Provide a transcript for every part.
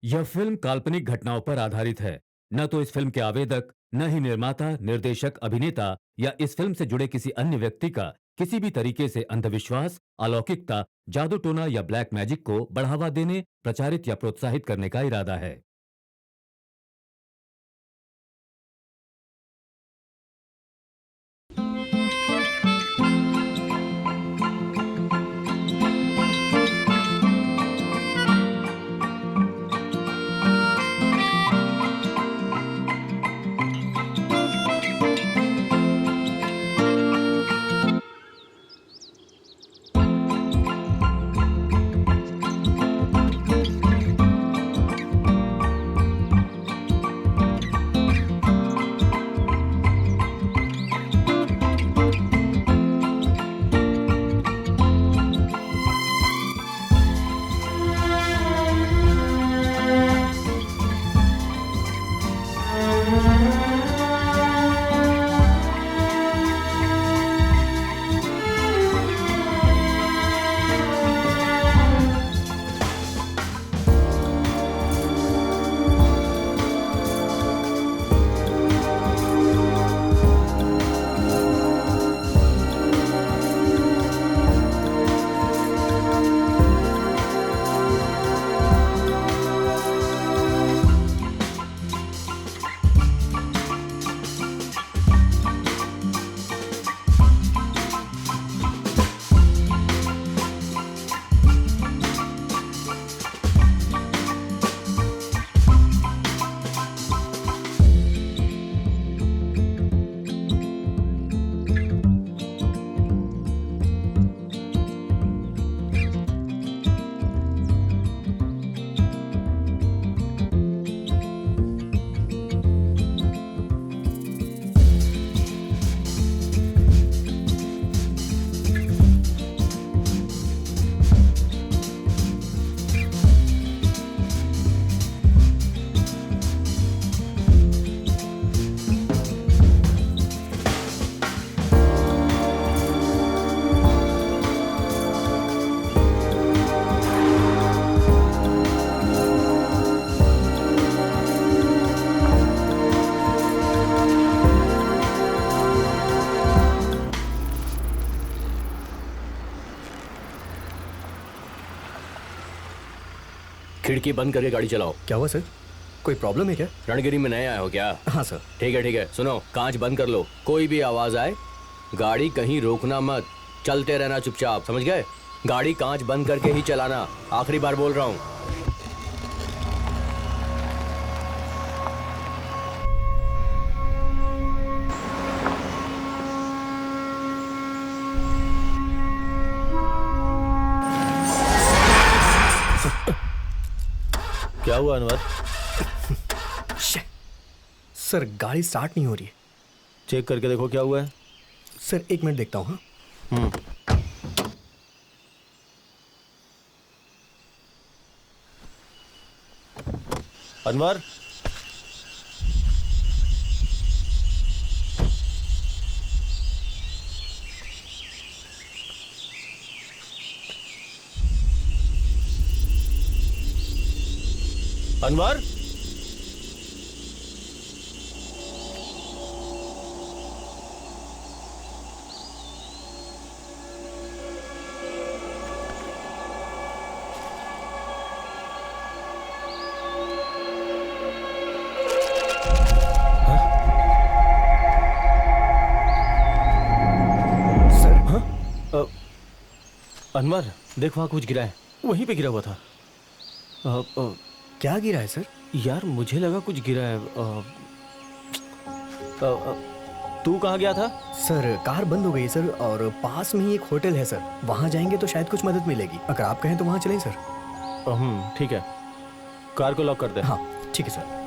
यह फिल्म काल्पनिक घटनाओं पर आधारित है। न तो इस फिल्म के आवेदक, न ही निर्माता, निर्देशक, अभिनेता या इस फिल्म से जुड़े किसी अन्य व्यक्ति का किसी भी तरीके से अंधविश्वास, अलौकिकता, जादू टोना या ब्लैक मैजिक को बढ़ावा देने, प्रचारित या प्रोत्साहित करने का इरादा है। खिड़की बंद करके गाड़ी चलाओ। क्या हुआ सर? कोई प्रॉब्लम है क्या? रणगिरी में नए आए हो क्या? हाँ सर। ठीक है। सुनो, कांच बंद कर लो। कोई भी आवाज आए गाड़ी कहीं रोकना मत, चलते रहना चुपचाप, समझ गए? गाड़ी कांच बंद करके ही चलाना, आखिरी बार बोल रहा हूँ। क्या हुआ अनवर? सर गाड़ी स्टार्ट नहीं हो रही है। चेक करके देखो क्या हुआ है। सर 1 मिनट देखता हूँ। हाँ अनवर, अनवर, अनवर देख वहाँ कुछ गिरा है, वहीं पे गिरा हुआ था। क्या गिरा है सर? यार मुझे लगा कुछ गिरा है। तू कहाँ गया था? सर कार बंद हो गई सर, और पास में ही एक होटल है सर, वहाँ जाएंगे तो शायद कुछ मदद मिलेगी। अगर आप कहें तो वहाँ चलें सर। ठीक है, कार को लॉक कर दे। हाँ ठीक है सर।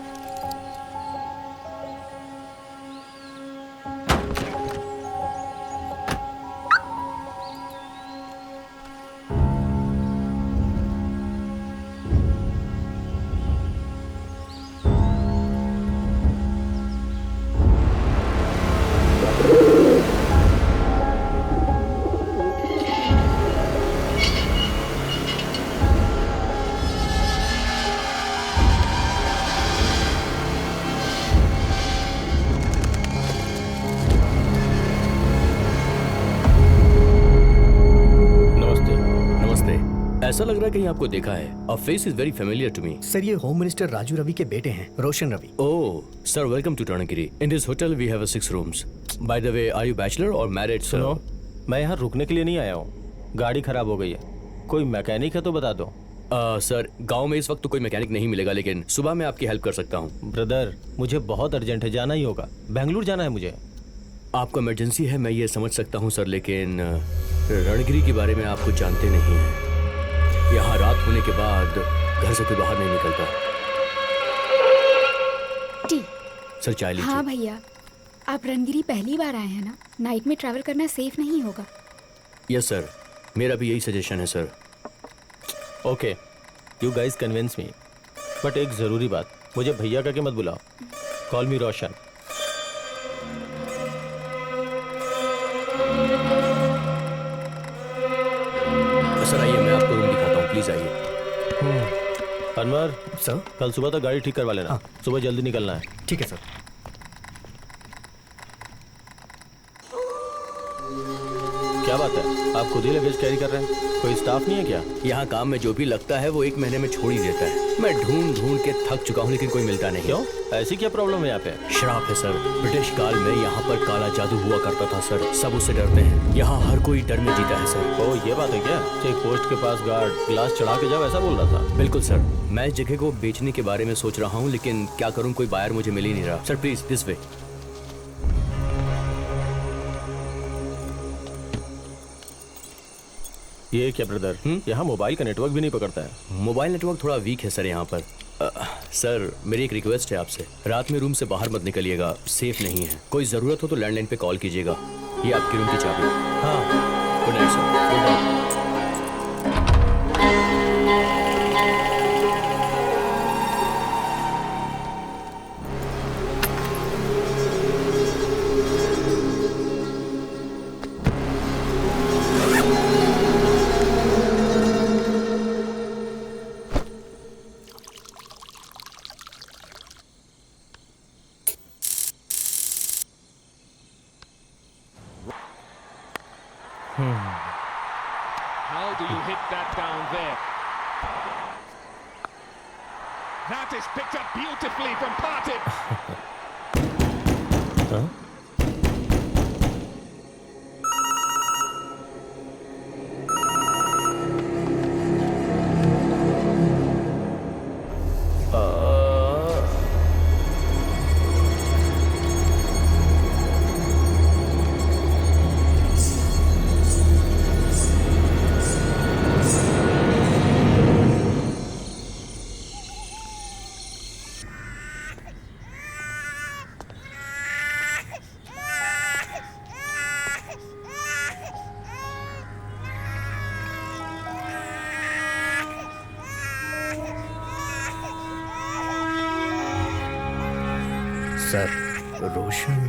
ऐसा लग रहा है कहीं आपको देखा है। A face is very familiar to me. Sir ये होम मिनिस्टर राजू रवि के बेटे हैं, Roshan Ravi. Oh sir, welcome to Turngiri. In this hotel we have 6 rooms. By the way, are you bachelor और मैरिड? सुनो, मैं यहाँ रुकने के लिए नहीं आया हूँ। गाड़ी खराब हो गई है, कोई मैकेनिक है तो बता दो। सर, गांव में इस वक्त तो कोई मैकेनिक नहीं मिलेगा, लेकिन सुबह मैं आपकी हेल्प कर सकता हूँ। ब्रदर, मुझे बहुत अर्जेंट है, जाना ही होगा। बेंगलुरु जाना है मुझे। आपको इमरजेंसी है, मैं ये समझ सकता हूँ सर, लेकिन रणगिरी के बारे में आप कुछ जानते नहीं हैं। यहाँ रात होने के बाद घर से कोई बाहर नहीं निकलता। टी। सर चाय लीजिए। हाँ भैया, आप रणगिरी पहली बार आए हैं ना, नाइट में ट्रैवल करना सेफ नहीं होगा। यस सर, मेरा भी यही सजेशन है sir. Okay, you guys convince me, but एक जरूरी बात, मुझे भैया का के मत बुलाओ। कॉल मी रोशन। सर आइए, मैं आपको रूम दिखाता हूँ, प्लीज आइए। अनवर सर। कल सुबह तक गाड़ी ठीक करवा लेना। हाँ। सुबह जल्दी निकलना है। ठीक है सर। क्या बात है, आप खुद ही लगेज कैरी कर रहे हैं? कोई स्टाफ नहीं है क्या? यहाँ काम में जो भी लगता है वो 1 महीने में छोड़ ही देता है। मैं ढूंढ ढूंढ के थक चुका हूँ, लेकिन कोई मिलता नहीं। क्यों, ऐसी क्या प्रॉब्लम है यहाँ पे? श्राप है सर। ब्रिटिश काल में यहाँ पर काला जादू हुआ करता था सर, सब उससे डरते हैं। यहाँ हर कोई डर में जीता है सर। ओह, ये बात है क्या? चेक पोस्ट के पास गार्ड ग्लास चढ़ा के जाओ, ऐसा बोल रहा था? बिल्कुल सर, मैं इस जगह को बेचने के बारे में सोच रहा हूँ, लेकिन क्या करूँ, कोई बायर मुझे मिल ही नहीं रहा। Sir please this way. ये क्या ब्रदर, यहाँ मोबाइल का नेटवर्क भी नहीं पकड़ता है। मोबाइल नेटवर्क थोड़ा वीक है सर यहाँ पर। सर मेरी एक रिक्वेस्ट है आपसे, रात में रूम से बाहर मत निकलिएगा, सेफ नहीं है। कोई ज़रूरत हो तो लैंडलाइन पे कॉल कीजिएगा। ये आपकी रूम की चाबी। हाँ, good night sir. Good night. How do you hit that down there? That is picked up beautifully from Partey. Sir, Roshan.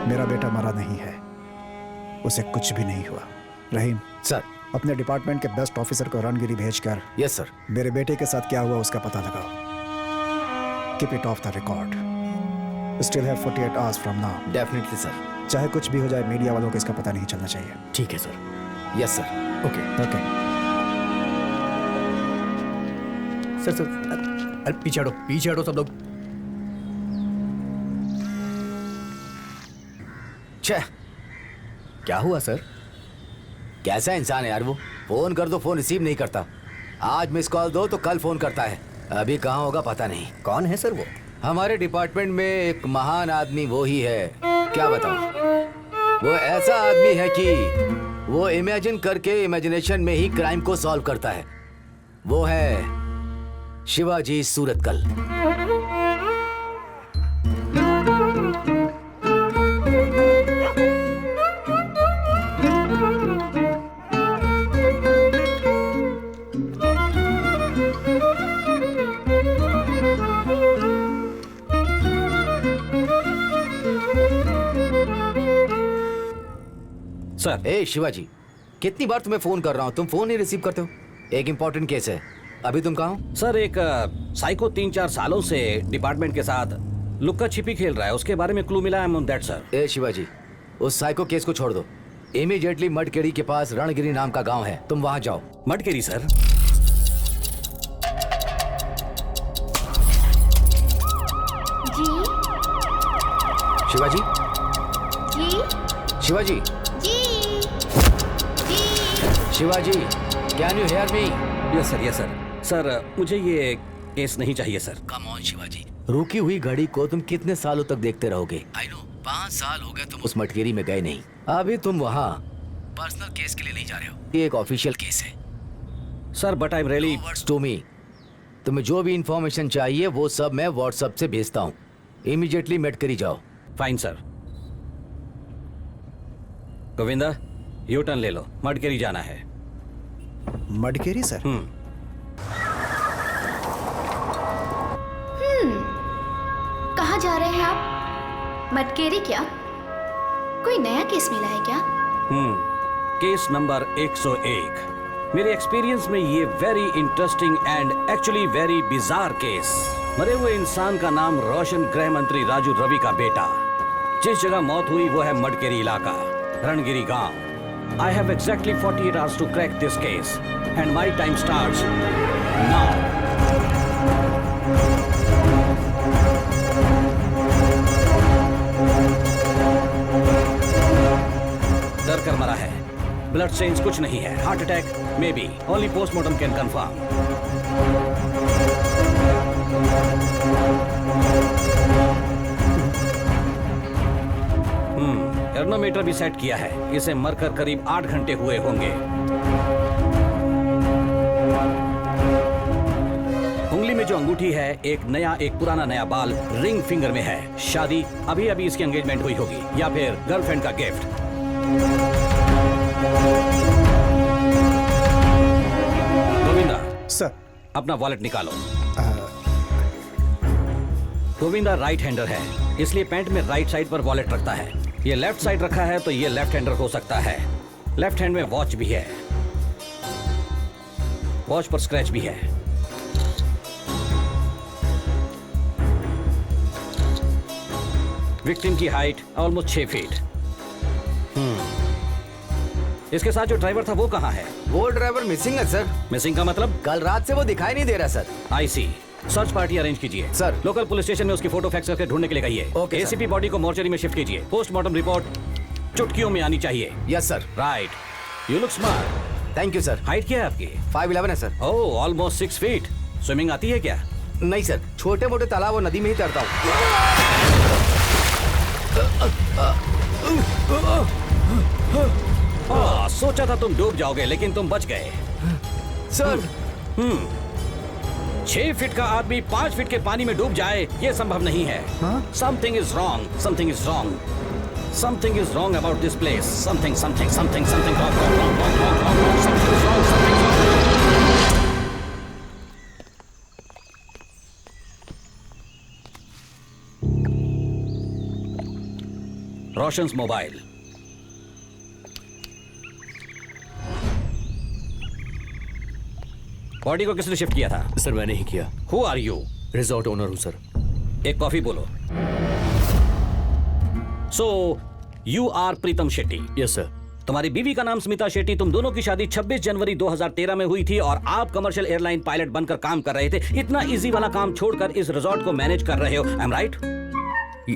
मेरा बेटा मरा नहीं है, उसे कुछ भी नहीं हुआ। रहीम सर। अपने डिपार्टमेंट के बेस्ट ऑफिसर को रणगिरी भेजकर यस सर। मेरे बेटे के साथ क्या हुआ उसका पता लगाओ। Keep it of the record. Still have 48 hours from now. Definitely sir. चाहे कुछ भी हो जाए, मीडिया वालों को इसका पता नहीं चलना चाहिए। ठीक है sir. Yes sir. Okay. Okay. Sir अरे पीछे हटो सब लोग। छे, क्या हुआ सर? कैसा इंसान है यार वो। फोन कर दो, फोन रिसीव नहीं करता। आज मिस कॉल दो तो कल फोन करता है। अभी कहाँ होगा पता नहीं। कौन है सर वो? हमारे डिपार्टमेंट में एक महान आदमी वो ही है। क्या बताऊं, वो ऐसा आदमी है कि वो इमेजिन करके इमेजिनेशन में ही क्राइम को सॉल्व करता है। वो है शिवाजी सूरतकल। सर। ए शिवाजी, कितनी बार तुम्हें फोन कर रहा हूँ, तुम फोन नहीं रिसीव करते हो। एक इम्पोर्टेंट केस है, अभी तुम कहाँ हो? सर एक साइको 3-4 सालों से डिपार्टमेंट के साथ लुक्का छिपी खेल रहा है, उसके बारे में क्लू मिला है ऑन दैट सर। ए शिवाजी, उस साइको केस को छोड़ दो। इमीडिएटली मडकेरी के पास रणगिरी नाम का गांव है, तुम वहां जाओ। मडकेरी सर। जी शिवाजी, जी शिवाजी, जी जी Shivaji, can you hear me? Yes sir, yes sir. Sir मुझे ये केस नहीं चाहिए सर। कम ऑन शिवाजी, रुकी हुई घड़ी को तुम कितने सालों तक देखते रहोगे? आई नो 5 साल हो गए तुम उस मटकेरी में गए नहीं। अभी तुम वहाँ पर्सनल केस के लिए नहीं जा रहे हो, ये एक ऑफिशियल केस है। Sir but I am really. Words to me, तुम्हें जो भी इंफॉर्मेशन चाहिए वो सब मैं व्हाट्सएप से भेजता हूँ। इमीडिएटली मटकेरी जाओ। Fine sir. Govinda U turn ले लो, मडकेरी जाना है। मडकेरी सर? कहाँ जा रहे हैं आप? मटकेरी क्या? कोई नया केस मिला है क्या? Case number 101। मेरे एक्सपीरियंस में ये very interesting and actually very bizarre case. मरे हुए इंसान का नाम रोशन गृह मंत्री राजू रवि का बेटा। जिस जगह मौत हुई वो है मडकेरी इलाका, रणगिरी गांव। I have exactly 48 hours to crack this case and my time starts now. डर कर मरा है, ब्लड स्टेन्स कुछ नहीं है, heart attack maybe, only postmortem can confirm. एर्नोमीटर भी सेट किया है, इसे मरकर करीब 8 घंटे हुए होंगे। उंगली में जो अंगूठी है, एक पुराना नया बाल रिंग फिंगर में है। शादी अभी अभी इसकी एंगेजमेंट हुई होगी या फिर गर्लफ्रेंड का गिफ्ट। गोविंदा सर। अपना वॉलेट निकालो। गोविंदा राइट हैंडर है, इसलिए पैंट में राइट साइड पर वॉलेट रखता है। ये लेफ्ट साइड रखा है तो ये लेफ्ट हैंडर हो सकता है। लेफ्ट हैंड में वॉच भी है, वॉच पर स्क्रैच भी है। विक्टिम की हाइट ऑलमोस्ट 6 फीट। इसके साथ जो ड्राइवर था वो कहाँ है? वो ड्राइवर मिसिंग है सर। मिसिंग का मतलब? कल रात से वो दिखाई नहीं दे रहा सर। आई सी। सर्च पार्टी अरेंज कीजिए सर। लोकल पुलिस स्टेशन में उसकी फोटो फैक्स करके ढूंढने के लिए कहिए। ओके, एसीपी बॉडी को मोर्चरी में शिफ्ट कीजिए। पोस्टमार्टम रिपोर्ट चुटकियों में आनी चाहिए। Yes sir. Right, you look smart. Thank you sir. Height क्या है आपकी? 5'11" है सर। ओह, ऑलमोस्ट 6 फीट। स्विमिंग आती है क्या? नहीं सर, छोटे मोटे तालाब और नदी में ही तैरता हूँ। सोचा था तुम डूब जाओगे लेकिन तुम बच गए। सर 6 फीट का आदमी 5 फीट के पानी में डूब जाए, ये संभव नहीं है। Something is wrong, something is wrong, something is wrong about this place. Something something something something wrong, wrong, wrong, wrong, wrong, wrong, wrong, something is wrong, something is wrong. Roshan's mobile. Body को किसने shift किया था? Sir मैंने ही किया। Who are you? Resort owner हूँ sir. एक coffee बोलो। So you are Pritam Shetty? Yes sir. तुम्हारी बीवी का नाम स्मिता शेट्टी। तुम दोनों की शादी 26 जनवरी 2013 में हुई थी और आप कमर्शियल एयरलाइन पायलट बनकर काम कर रहे थे। इतना इजी वाला काम छोड़कर इस रिजॉर्ट को मैनेज कर रहे हो, I am right?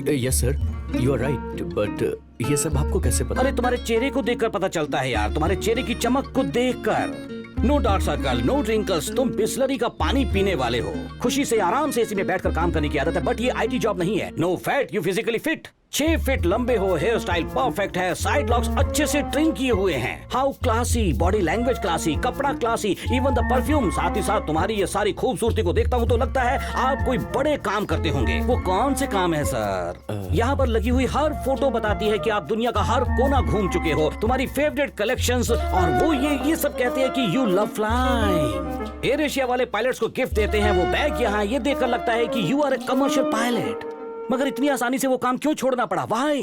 Yes sir, you are right, but ये सब आपको कैसे पता? अरे तुम्हारे चेहरे को देखकर पता चलता है यार, तुम्हारे चेहरे की चमक को देखकर। No dark circle, no wrinkles, तुम बिस्लरी का पानी पीने वाले हो। खुशी से आराम से एसी में बैठकर काम करने की आदत है, बट ये आईटी जॉब नहीं है। No fat, you physically fit. 6 feet लंबे हो, हेयर स्टाइल परफेक्ट है, साइड लॉक्स अच्छे से ट्रिम किए हुए हैं। How classy, body language classy, कपड़ा क्लासी, इवन द परफ्यूम। साथ ही साथ तुम्हारी ये सारी खूबसूरती को देखता हूँ तो लगता है आप कोई बड़े काम करते होंगे। वो कौन से काम है सर? यहाँ पर लगी हुई हर फोटो बताती है कि आप दुनिया का हर कोना घूम चुके हो। तुम्हारी फेवरेट कलेक्शंस, और वो ये सब कहते हैं कि you love flying. Air Asia वाले पायलट्स को गिफ्ट देते हैं वो बैग यहाँ, ये देखकर लगता है कि you are a commercial pilot. मगर इतनी आसानी से वो काम क्यों छोड़ना पड़ा? व्हाई?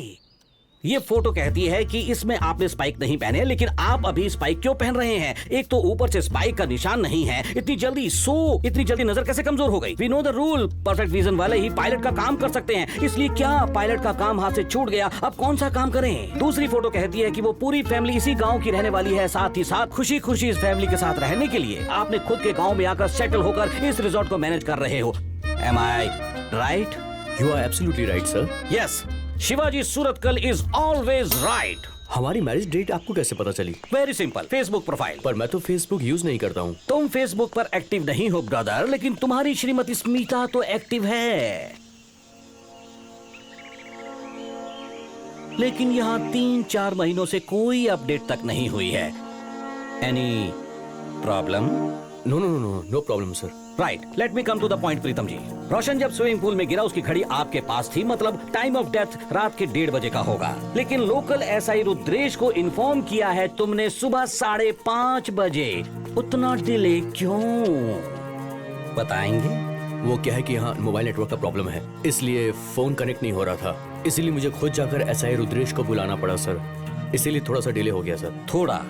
ये फोटो कहती है कि इसमें आपने स्पाइक नहीं पहने, लेकिन आप अभी स्पाइक क्यों पहन रहे हैं? एक तो ऊपर से स्पाइक का निशान नहीं है। इतनी जल्दी नजर कैसे कमजोर हो गई? We know the rule, perfect vision वाले ही पायलट का काम कर सकते हैं। इसलिए क्या पायलट का काम हाथ से छूट गया, अब कौन सा काम करें? दूसरी फोटो कहती है कि वो पूरी फैमिली इसी गाँव की रहने वाली है। साथ ही साथ खुशी खुशी इस फैमिली के साथ रहने के लिए आपने खुद के गाँव में आकर सेटल होकर इस रिजॉर्ट को मैनेज कर रहे हो। Am I right? You are absolutely right, sir. Yes, Shivaji Surathkal is always right. हमारी मैरिज डेट आपको कैसे पता चली? Very simple, Facebook profile. पर मैं तो फेसबुक यूज नहीं करता हूँ। तुम Facebook पर एक्टिव नहीं हो ब्रदर, लेकिन तुम्हारी श्रीमती स्मिता तो एक्टिव है। लेकिन यहाँ 3-4 महीनों से कोई अपडेट तक नहीं हुई है। Any problem? No problem, sir. Right, let me come to the point Pritam ji. Roshan जब स्विमिंग पूल में गिरा उसकी घड़ी आपके पास थी, मतलब टाइम ऑफ डेथ रात के 1:30 बजे का होगा। लेकिन लोकल एसआई रुद्रेश को इन्फॉर्म किया है तुमने सुबह 5:30 बजे। उतना डिले क्यों, बताएंगे? वो क्या है कि यहाँ मोबाइल नेटवर्क का प्रॉब्लम है, इसलिए फोन कनेक्ट नहीं हो रहा था। इसीलिए मुझे खुद जाकर एसआई रुद्रेश को बुलाना पड़ा सर। इसीलिए थोड़ा सा डिले हो गया सर। थोड़ा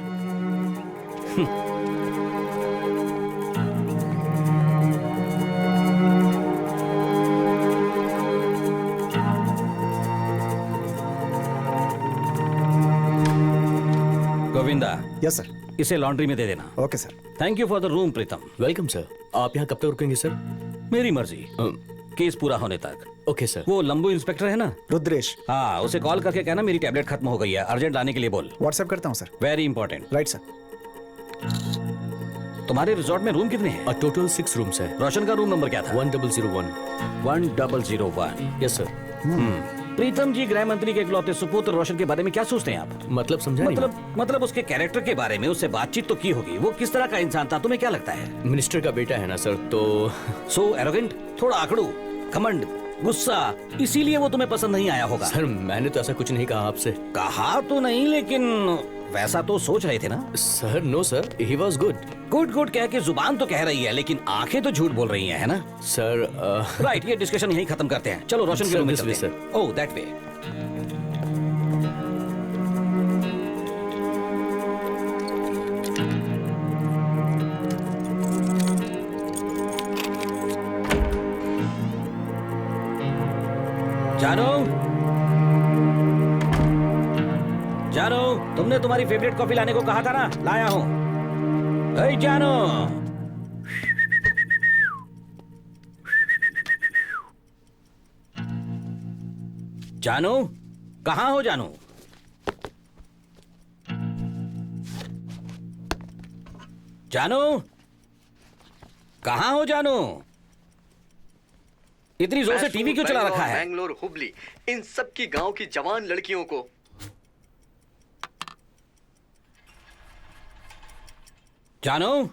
गोविंदा, यस सर। इसे लॉन्ड्री में दे देना। Okay sir. Thank you for the room Pritam. Welcome sir. आप यहाँ कब तक रुकेंगे सर? मेरी मर्जी, केस पूरा होने तक। Okay sir. वो लंबू इंस्पेक्टर है ना, रुद्रेश। हाँ, उसे कॉल करके कहना मेरी टैबलेट खत्म हो गई है, अर्जेंट आने के लिए बोल। व्हाट्सएप करता हूँ sir. Very important. Right sir. तुम्हारे रिजॉर्ट में रूम कितने हैं? टोटल 6 रूम्स है। रोशन का रूम नंबर क्या था? 1001। 1001। Yes sir. प्रीतम जी, गृह मंत्री के इकलौते सुपुत्र रोशन के बारे में क्या सोचते हैं आप? मतलब समझा नहीं। मतलब उसके कैरेक्टर के बारे में उससे बातचीत तो की होगी। वो किस तरह का इंसान था, तुम्हें क्या लगता है? मिनिस्टर का बेटा है ना सर, तो सो एरोगेंट, थोड़ा आकड़ू, घमंड, गुस्सा, इसीलिए वो तुम्हें पसंद नहीं आया होगा। सर मैंने तो ऐसा कुछ नहीं कहा आपसे। कहा तो नहीं, लेकिन वैसा तो सोच रहे थे ना? Sir no sir, he was good. Good कह के जुबान तो कह रही है, लेकिन आंखें तो झूठ बोल रही हैं, है ना? सर राइट, ये डिस्कशन यहीं खत्म करते हैं। चलो रोशन के रूम में चलते हैं। ओह, दैट वे। जानो, तुमने तुम्हारी फेवरेट कॉफी लाने को कहा था ना, लाया हूं। जानो, जानो, कहाँ हो जानो? जानो, कहाँ हो जानो? इतनी जोर से टीवी क्यों चला रखा है? बैंगलोर, हुबली, इन सब की गांव की जवान लड़कियों को। जानो,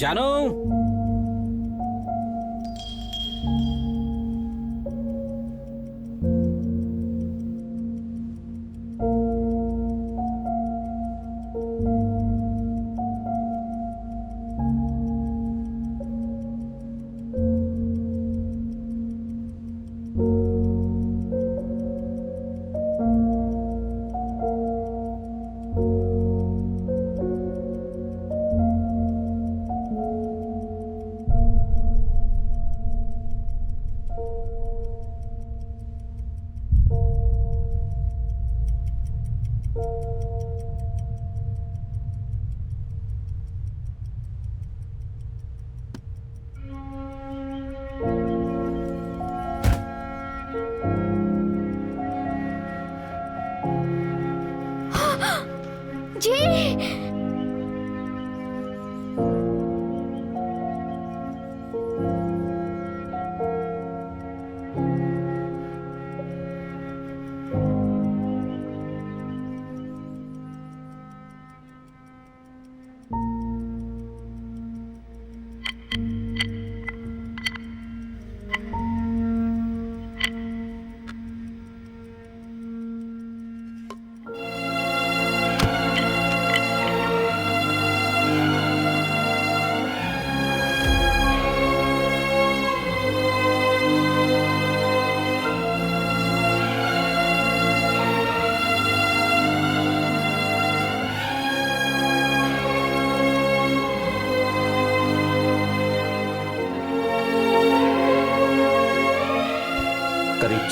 जानो,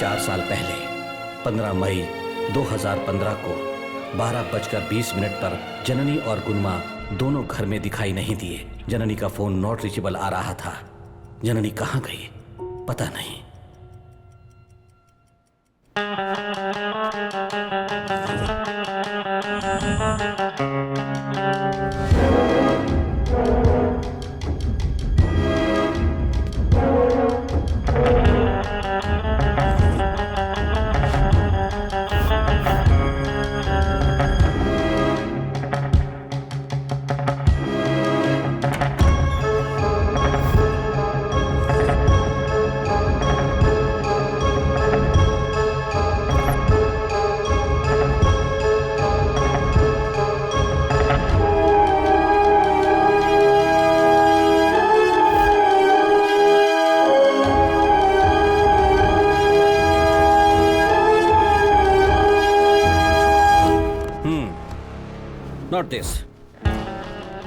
4 साल पहले 15 मई 2015 को 12:20 पर जननी और गुनमा दोनों घर में दिखाई नहीं दिए। जननी का फोन नॉट रीचेबल आ रहा था। जननी कहाँ गई पता नहीं। Not this.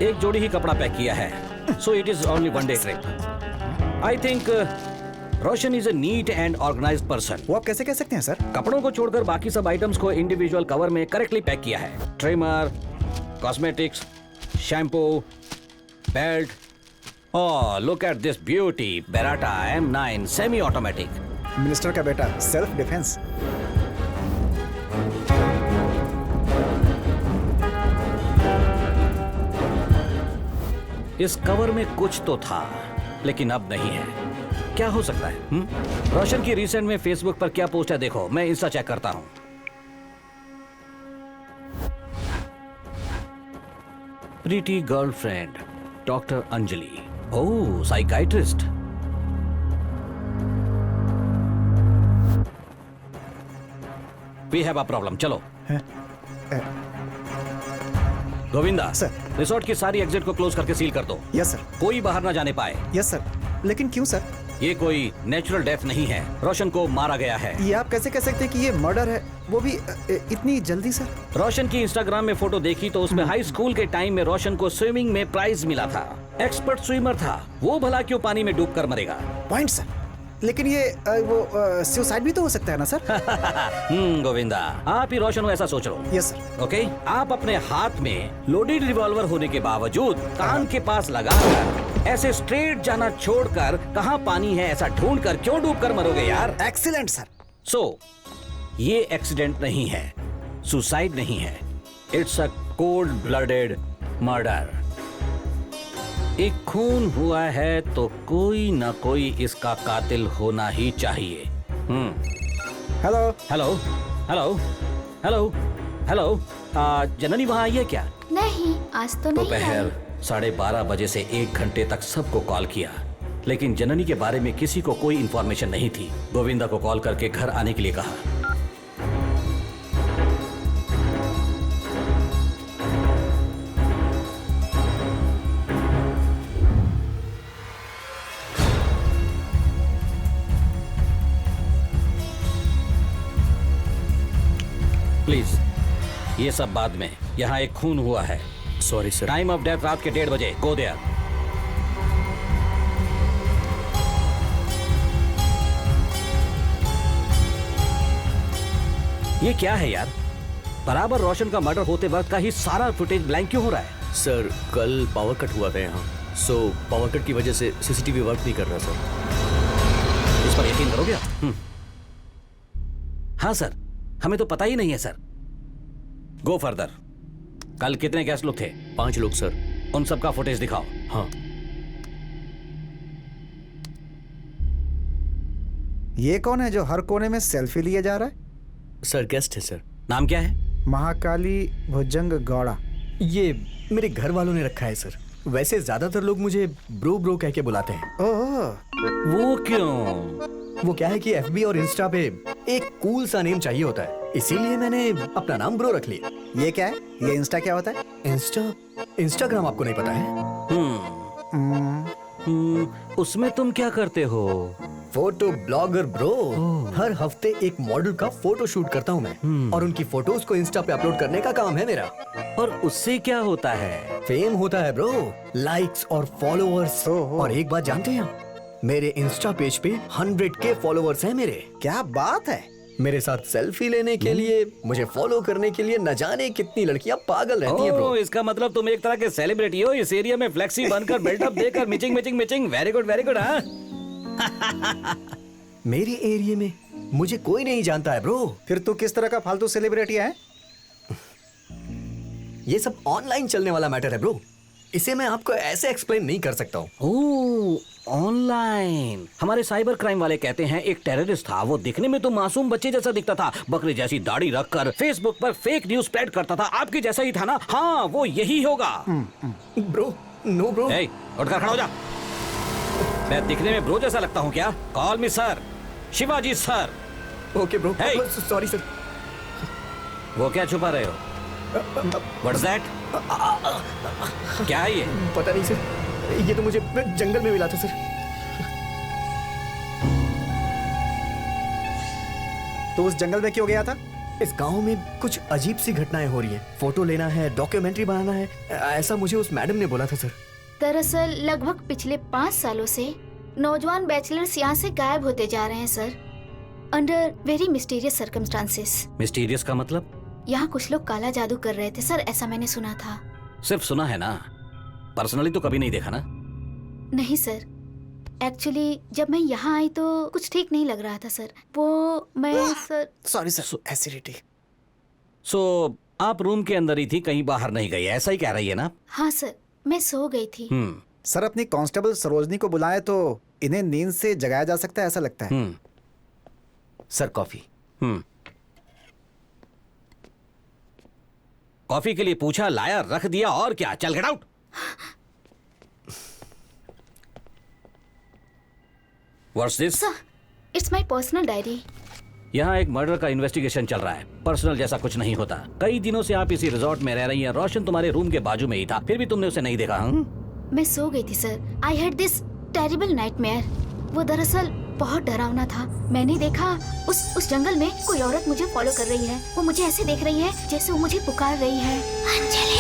एक जोड़ी ही कपड़ा पैक किया है, so it is only one day trip. I think Roshan is a neat and organised person. वो आप कैसे कह सकते हैं सर? कपड़ों को छोड़कर बाकी सब आइटम्स को इंडिविजुअल कवर में करेक्टली पैक किया है। Trimmer, cosmetics, shampoo, belt. Oh, look at this beauty, Beretta M9 semi automatic. Minister का बेटा, सेल्फ डिफेंस। इस कवर में कुछ तो था, लेकिन अब नहीं है। क्या हो सकता है? रोशन की रिसेंट में फेसबुक पर क्या पोस्ट है देखो, मैं इंस्टा चेक करता हूं। Pretty girlfriend doctor Anjali. Oh, psychiatrist. We have a problem. चलो गोविंदा सर। रिसोर्ट की सारी एग्जिट को क्लोज करके सील कर दो। Yes sir. कोई बाहर ना जाने पाए। Yes sir. लेकिन क्यों सर? ये कोई नेचुरल डेथ नहीं है। रोशन को मारा गया है। ये आप कैसे कह सकते हैं कि ये मर्डर है, वो भी इतनी जल्दी सर? रोशन की इंस्टाग्राम में फोटो देखी तो उसमें हाई स्कूल के टाइम में रोशन को स्विमिंग में प्राइज मिला था। एक्सपर्ट स्विमर था वो, भला क्यों पानी में डूब कर मरेगा? Point sir. लेकिन ये वो सुसाइड भी तो हो सकता है ना सर? गोविंदा, आप ही रोशन हो ऐसा सोच लो। Yes sir. ओके, आप अपने हाथ में लोडेड रिवॉल्वर होने के बावजूद कान के पास लगाकर ऐसे स्ट्रेट जाना छोड़कर कहां पानी है ऐसा ढूंढकर क्यों डूबकर मरोगे यार? Excellent sir. सो ये एक्सीडेंट नहीं है, सुसाइड नहीं है, it's a cold blooded murder. एक खून हुआ है तो कोई ना कोई इसका कातिल होना ही चाहिए। Hello hello hello hello hello. Janani वहां आई है क्या? नहीं, आज तो नहीं दोपहर आई। 12:30 बजे से 1 घंटे तक सबको कॉल किया, लेकिन जननी के बारे में किसी को कोई इंफॉर्मेशन नहीं थी। गोविंदा को कॉल करके घर आने के लिए कहा। प्लीज, ये सब बाद में। यहाँ एक खून हुआ है। Sorry sir. Time of death रात के 1:30 बजे। Go there. ये क्या है यार? बराबर रोशन का मर्डर होते वक्त का ही सारा फुटेज ब्लैंक क्यों हो रहा है? सर, कल पावर कट हुआ था यहाँ, सो पावर कट की वजह से सीसीटीवी वर्क नहीं कर रहा सर। इस पर यकीन करोगे? हाँ सर, हमें तो पता ही नहीं है सर। Go further. कल कितने गेस्ट लोग थे? 5 लोग सर। उन सबका फुटेज दिखाओ। हाँ। ये कौन है जो हर कोने में सेल्फी लिए जा रहा है? सर, गेस्ट है सर। नाम क्या है? महाकाली भुजंग गौड़ा। ये मेरे घर वालों ने रखा है सर। वैसे ज्यादातर लोग मुझे ब्रो ब्रो कह के बुलाते हैं। ओह, वो क्यों? वो क्या है कि एफबी और इंस्टा पे एक कूल सा नेम चाहिए होता है, इसीलिए मैंने अपना नाम ब्रो रख लिया। ये क्या है? ये इंस्टा क्या होता है? इंस्टाग्राम आपको नहीं पता है? उसमें तुम क्या करते हो? Photo blogger bro. हर हफ्ते एक मॉडल का फोटो शूट करता हूँ मैं, और उनकी फोटोज को इंस्टा पे अपलोड करने का काम है मेरा। और उससे क्या होता है? फेम होता है ब्रो, लाइक्स और फॉलोअर्स। और एक बात जानते हैं, मेरे इंस्टा पेज पे 100K फॉलोवर्स हैं मेरे। क्या बात है। मेरे साथ सेल्फी लेने के लिए, मुझे फॉलो करने के लिए न जाने कितनी लड़कियां पागल रहती हैं ब्रो। इसका मतलब तुम एक तरह के सेलिब्रिटी हो इस एरिया में, फ्लेक्सी बनकर बिल्डअप देकर मिचिंग मिचिंग मिचिंग। वेरी गुड हाँ। मेरे एरिया में मुझे कोई नहीं जानता है ब्रो। फिर तू किस तरह का फालतू सेलिब्रिटी है? ये सब ऑनलाइन चलने वाला मैटर है ब्रो, इसे मैं आपको ऐसे एक्सप्लेन नहीं कर सकता हूँ। ऑनलाइन हमारे साइबर क्राइम वाले कहते हैं एक टेररिस्ट था, वो दिखने में तो मासूम बच्चे जैसा दिखता था, बकरी जैसी दाढ़ी रखकर फेसबुक पर फेक न्यूज स्प्रेड करता था। आपके जैसा ही था ना? हाँ वो यही होगा। Bro no bro. उठकर खड़ा हो जा। मैं दिखने में ब्रो जैसा लगता हूँ क्या? कॉल मी sir, Shivaji sir. Okay bro. Sorry sir. वो क्या छुपा रहे हो? What's that? क्या है ये? पता नहीं सर, ये तो मुझे जंगल में मिला था सर। तो उस जंगल में क्यों गया था? इस गांव में कुछ अजीब सी घटनाएं हो रही हैं। फोटो लेना है, डॉक्यूमेंट्री बनाना है, ऐसा मुझे उस मैडम ने बोला था सर। दरअसल लगभग पिछले 5 सालों से नौजवान बैचलर्स यहाँ से गायब होते जा रहे हैं sir, under very mysterious circumstances. Mysterious का मतलब? यहाँ कुछ लोग काला जादू कर रहे थे सर, ऐसा मैंने सुना था। सिर्फ सुना है ना, पर्सनली तो कभी नहीं देखा ना? नहीं सर, एक्चुअली जब मैं यहाँ आई तो कुछ ठीक नहीं लग रहा था सर। वो मैं सर सॉरी सर, एसिडिटी। सो आप रूम के अंदर ही थी, कहीं बाहर नहीं गई, ऐसा ही कह रही है ना? हाँ सर, मैं सो गई थी। सर अपनी कांस्टेबल सरोजनी को बुलाए तो इन्हें नींद से जगाया जा सकता है, ऐसा लगता है। Sir coffee. कॉफी के लिए पूछा, लाया, रख दिया, और क्या? चल get out. What's this? Sir, it's my personal diary. यहाँ एक मर्डर का इन्वेस्टिगेशन चल रहा है, पर्सनल जैसा कुछ नहीं होता। कई दिनों से आप इसी रिजॉर्ट में रह रही हैं, रोशन तुम्हारे रूम के बाजू में ही था, फिर भी तुमने उसे नहीं देखा। मैं सो गई थी sir. I had this terrible nightmare. वो दरअसल बहुत डरावना था। मैंने देखा उस जंगल में कोई औरत मुझे फॉलो कर रही है। वो मुझे ऐसे देख रही है जैसे वो मुझे पुकार रही है, अंजलि।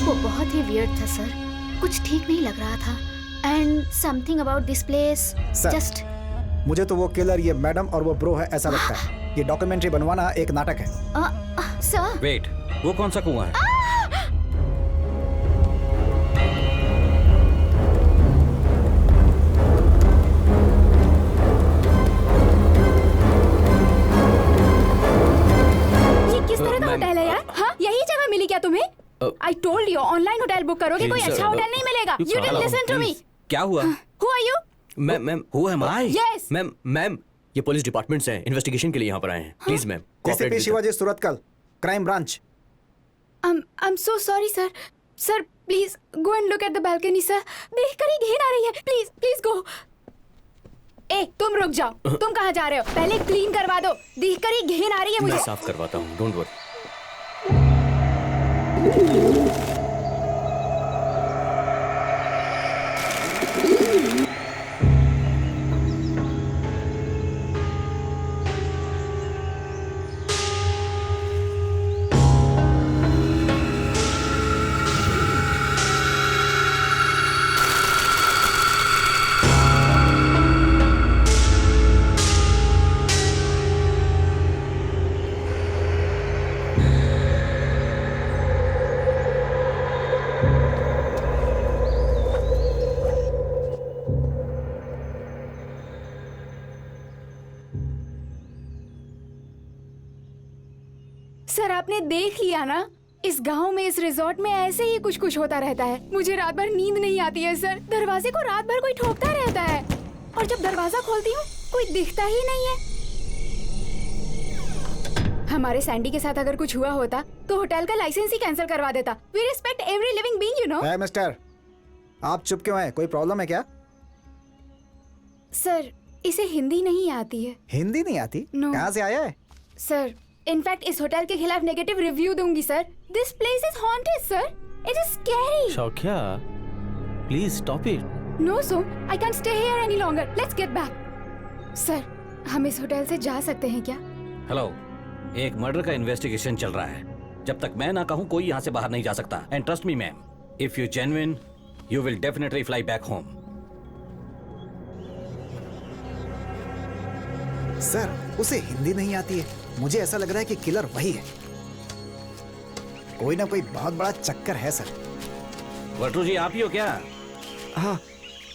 वो बहुत ही वियर्ड था सर, कुछ ठीक नहीं लग रहा था। And something about this place just. मुझे तो वो किलर ये मैडम और वो ब्रो है ऐसा लगता है। ये डॉक्यूमेंट्री बनवाना एक नाटक है। सर वेट, वो कौन सा कुआं है? होटल है यार? हाँ, यही जगह मिली क्या तुम्हें? I told you, online hotel book करोगे कोई अच्छा होटल नहीं मिलेगा। You didn't listen to me. क्या हुआ? Who are you? Ma'am Who am I? Yes. Ma'am ये पुलिस डिपार्टमेंट से हैं, इन्वेस्टिगेशन के लिए यहाँ पर आए हैं। Please ma'am, ACP Shivaji Surathkal, crime branch. I'm so sorry sir. Sir, please go and look at the balcony sir. देखकर ही घिन आ रही है। Please go. ए, तुम रुक जाओ। तुम कहाँ जा रहे हो? पहले क्लीन करवा दो, देखकर ही घिन आ रही है मुझे। मैं साफ करवाता हूँ, डोंट वरी। सर आपने देख लिया ना, इस गांव में इस रिजॉर्ट में ऐसे ही कुछ होता रहता है। मुझे रात भर नींद नहीं आती है सर। दरवाजे को रात भर कोई ठोकता रहता है और जब दरवाजा खोलती हूँ कोई दिखता ही नहीं है। हमारे सैंडी के साथ अगर कुछ हुआ होता तो होटल का लाइसेंस ही कैंसिल करवा देता। We respect every living being, you know. Mister, आप चुप क्यों हैं? कोई प्रॉब्लम है क्या? सर इसे हिंदी नहीं आती है। हिंदी नहीं आती? No. कहाँ से आया है? सर इनफैक्ट इस होटल के खिलाफ नेगेटिव रिव्यू दूंगी sir. This place is haunted sir, it is scary. Saukhya, please stop it. No so, I can stay here any longer. Let's get back. Sir हम इस होटल से जा सकते हैं क्या? हेलो, एक मर्डर का इन्वेस्टिगेशन चल रहा है। जब तक मैं ना कहूँ कोई यहाँ से बाहर नहीं जा सकता। And trust me ma'am, if you genuine you will definitely fly back home. Sir उसे हिंदी नहीं आती है, मुझे ऐसा लग रहा है कि किलर वही है। कोई ना कोई बहुत बड़ा चक्कर है सर। वर्टू जी आप ही हो क्या? हाँ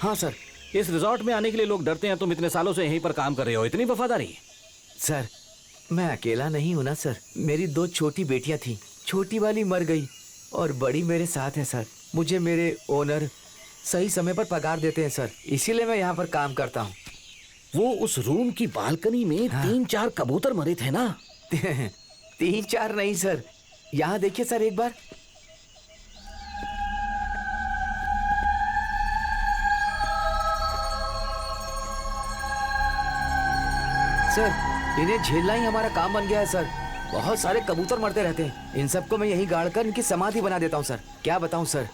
हाँ सर। इस रिजॉर्ट में आने के लिए लोग डरते हैं, तुम इतने सालों से यहीं पर काम कर रहे हो, इतनी वफादारी? सर मैं अकेला नहीं हूं ना सर, मेरी 2 छोटी बेटियां थी, छोटी वाली मर गई और बड़ी मेरे साथ है सर। मुझे मेरे ओनर सही समय पर पगार देते हैं सर, इसीलिए मैं यहाँ पर काम करता हूँ। वो उस रूम की बालकनी में 3-4 कबूतर मरे थे ना? 3-4 नहीं सर, यहाँ देखिए सर एक बार। सर इन्हें झेलना ही हमारा काम बन गया है सर। बहुत सारे कबूतर मरते रहते हैं, इन सबको मैं यही गाड़कर इनकी समाधि बना देता हूँ सर। क्या बताऊँ सर,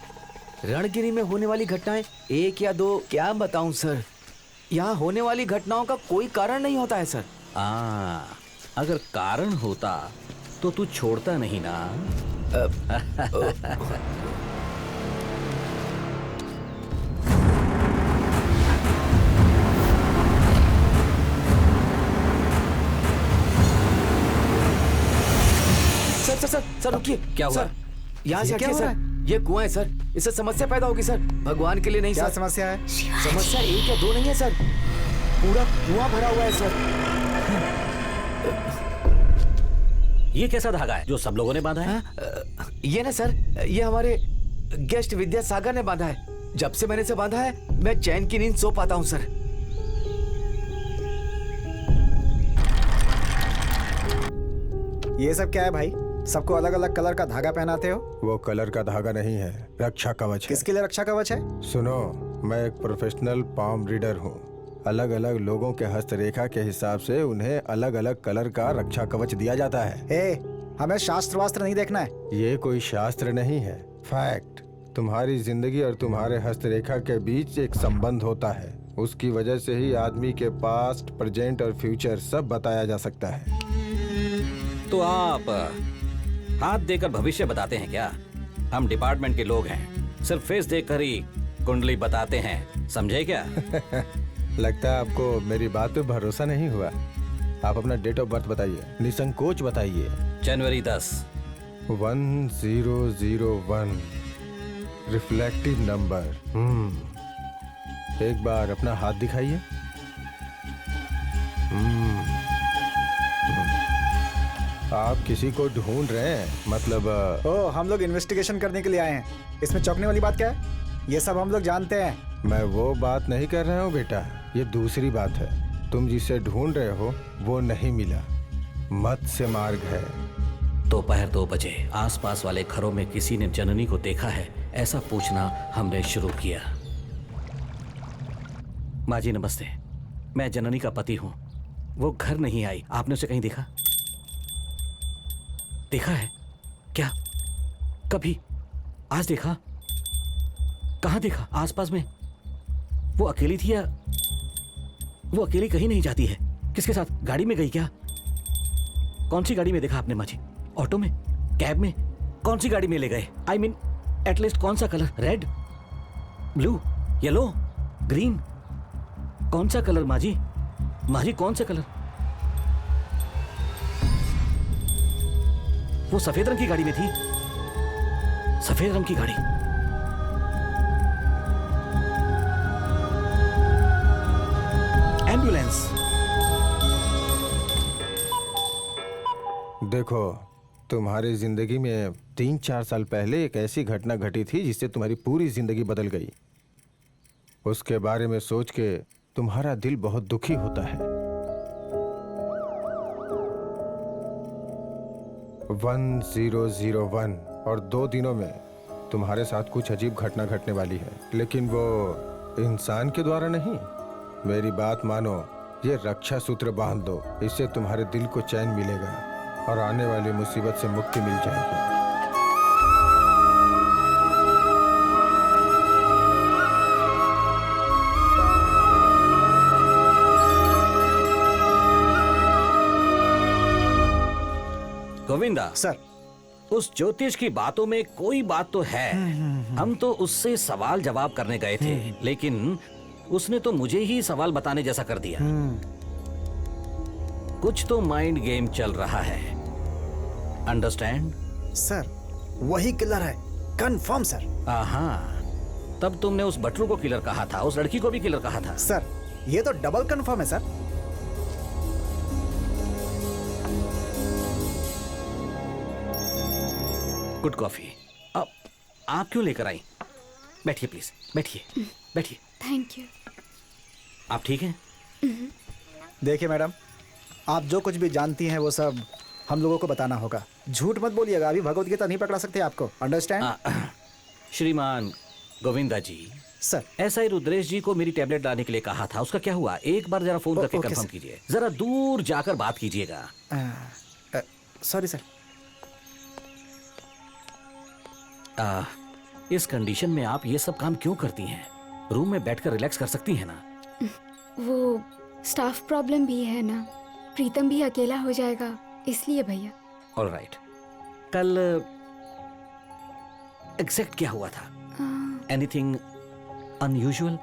रणगिरी में होने वाली घटनाएं 1 या 2 क्या बताऊँ सर। यहाँ होने वाली घटनाओं का कोई कारण नहीं होता है सर। अगर कारण होता तो तू छोड़ता नहीं ना? सर रुकिए। क्या हुआ? सर यहाँ से हटिए सर, ये कुआं है सर, इससे समस्या पैदा होगी सर। भगवान के लिए नहीं क्या सर। समस्या है? समस्या 1 या 2 नहीं है सर, पूरा कुआं भरा हुआ है सर। ये कैसा धागा है जो सब लोगों ने बांधा है? ये ना सर, ये हमारे गेस्ट विद्यासागर ने बांधा है। जब से मैंने इसे बांधा है मैं चैन की नींद सो पाता हूँ सर। ये सब क्या है भाई? सबको अलग अलग कलर का धागा पहनाते हो? वो कलर का धागा नहीं है, रक्षा कवच है। किसके लिए रक्षा कवच है? सुनो, मैं एक प्रोफेशनल पाम रीडर हूँ। अलग अलग लोगों के हस्तरेखा के हिसाब से उन्हें अलग अलग कलर का रक्षा कवच दिया जाता है। हमें शास्त्र वास्त्र नहीं देखना है। ये कोई शास्त्र नहीं है, फैक्ट। तुम्हारी जिंदगी और तुम्हारे हस्तरेखा के बीच एक संबंध होता है, उसकी वजह से ही आदमी के पास्ट, प्रेजेंट और फ्यूचर सब बताया जा सकता है। तो आप हाथ देकर भविष्य बताते हैं क्या? हम डिपार्टमेंट के लोग हैं, सिर्फ फेस देखकर ही कुंडली बताते हैं, समझे क्या? लगता है आपको मेरी बात पे भरोसा नहीं हुआ। आप अपना डेट ऑफ बर्थ बताइए, निसंकोच बताइए। जनवरी 10। 1001 रिफ्लेक्टिव नंबर। एक बार अपना हाथ दिखाइए। आप किसी को ढूंढ रहे हैं मतलब? हम लोग इन्वेस्टिगेशन करने के लिए आए हैं। इसमें चौंकने वाली बात क्या है? ये सब हम लोग जानते हैं। मैं वो बात नहीं कर रहा हूँ बेटा, ये दूसरी बात है। तुम जिसे ढूंढ रहे हो वो नहीं मिला, मत्स्य मार्ग है। दोपहर 2 बजे आसपास वाले घरों में किसी ने जननी को देखा है, ऐसा पूछना हमने शुरू किया। माँ जी नमस्ते, मैं जननी का पति हूँ। वो घर नहीं आई, आपने उसे कहीं देखा? देखा है क्या? कभी? आज देखा? कहाँ देखा? आसपास में? वो अकेली थी या? वो अकेली कहीं नहीं जाती है। किसके साथ? गाड़ी में गई क्या? कौन सी गाड़ी में देखा आपने माँ जी? ऑटो में? कैब में? कौन सी गाड़ी में ले गए? आई मीन एटलीस्ट कौन सा colour? Red, blue, yellow, green? कौन सा कलर माँ जी? माँ जी कौन सा कलर? वो सफेद रंग की गाड़ी में थी। सफेद रंग की गाड़ी। एम्बुलेंस। देखो, तुम्हारी जिंदगी में 3-4 साल पहले एक ऐसी घटना घटी थी जिससे तुम्हारी पूरी जिंदगी बदल गई। उसके बारे में सोच के तुम्हारा दिल बहुत दुखी होता है। 1001 और 2 दिनों में तुम्हारे साथ कुछ अजीब घटना घटने वाली है, लेकिन वो इंसान के द्वारा नहीं। मेरी बात मानो, ये रक्षा सूत्र बांध दो, इससे तुम्हारे दिल को चैन मिलेगा और आने वाली मुसीबत से मुक्ति मिल जाएगी। गोविंदा सर, उस ज्योतिष की बातों में कोई बात तो है। हम तो उससे सवाल जवाब करने गए थे, लेकिन उसने तो मुझे ही सवाल बताने जैसा कर दिया। कुछ तो माइंड गेम चल रहा है, अंडरस्टैंड? सर वही किलर है, कंफर्म सर। तब तुमने उस बटरू को किलर कहा था, उस लड़की को भी किलर कहा था। सर ये तो डबल कंफर्म है सर। Good coffee. अब आप क्यों लेकर आई? बैठिए प्लीज, बैठिए बैठिए। Thank you. आप ठीक हैं? देखिए मैडम, आप जो कुछ भी जानती हैं वो सब हम लोगों को बताना होगा। झूठ मत बोलिएगा, अभी भगवत गीता नहीं पकड़ा सकते आपको, अंडरस्टैंड? श्रीमान गोविंदा जी, सर ऐसा ही रुद्रेश जी को मेरी टैबलेट लाने के लिए कहा था, उसका क्या हुआ? एक बार जरा फोन करके ओके कंफर्म सर। कीजिए, जरा दूर जाकर बात कीजिएगा। Sorry sir. इस कंडीशन में आप ये सब काम क्यों करती हैं? रूम में बैठकर रिलैक्स कर सकती हैं ना। वो स्टाफ प्रॉब्लम भी है ना, प्रीतम भी अकेला हो जाएगा इसलिए भैया। ऑलराइट, कल एग्जैक्ट क्या हुआ था? Anything unusual?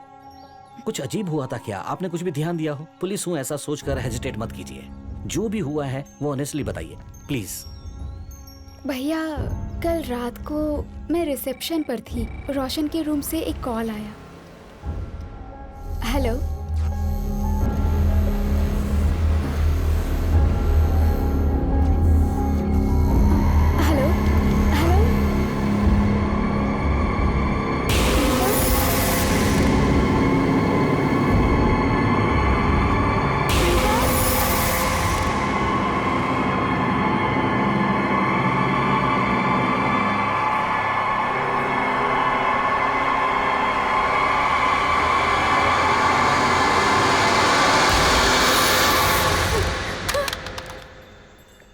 कुछ अजीब हुआ था क्या? आपने कुछ भी ध्यान दिया हो? पुलिस हूं ऐसा सोचकर हेजिटेट मत कीजिए, जो भी हुआ है वो ऑनेस्टली बताइए प्लीज। भैया कल रात को मैं रिसेप्शन पर थी, रोशन के रूम से एक कॉल आया। Hello, hello, hello.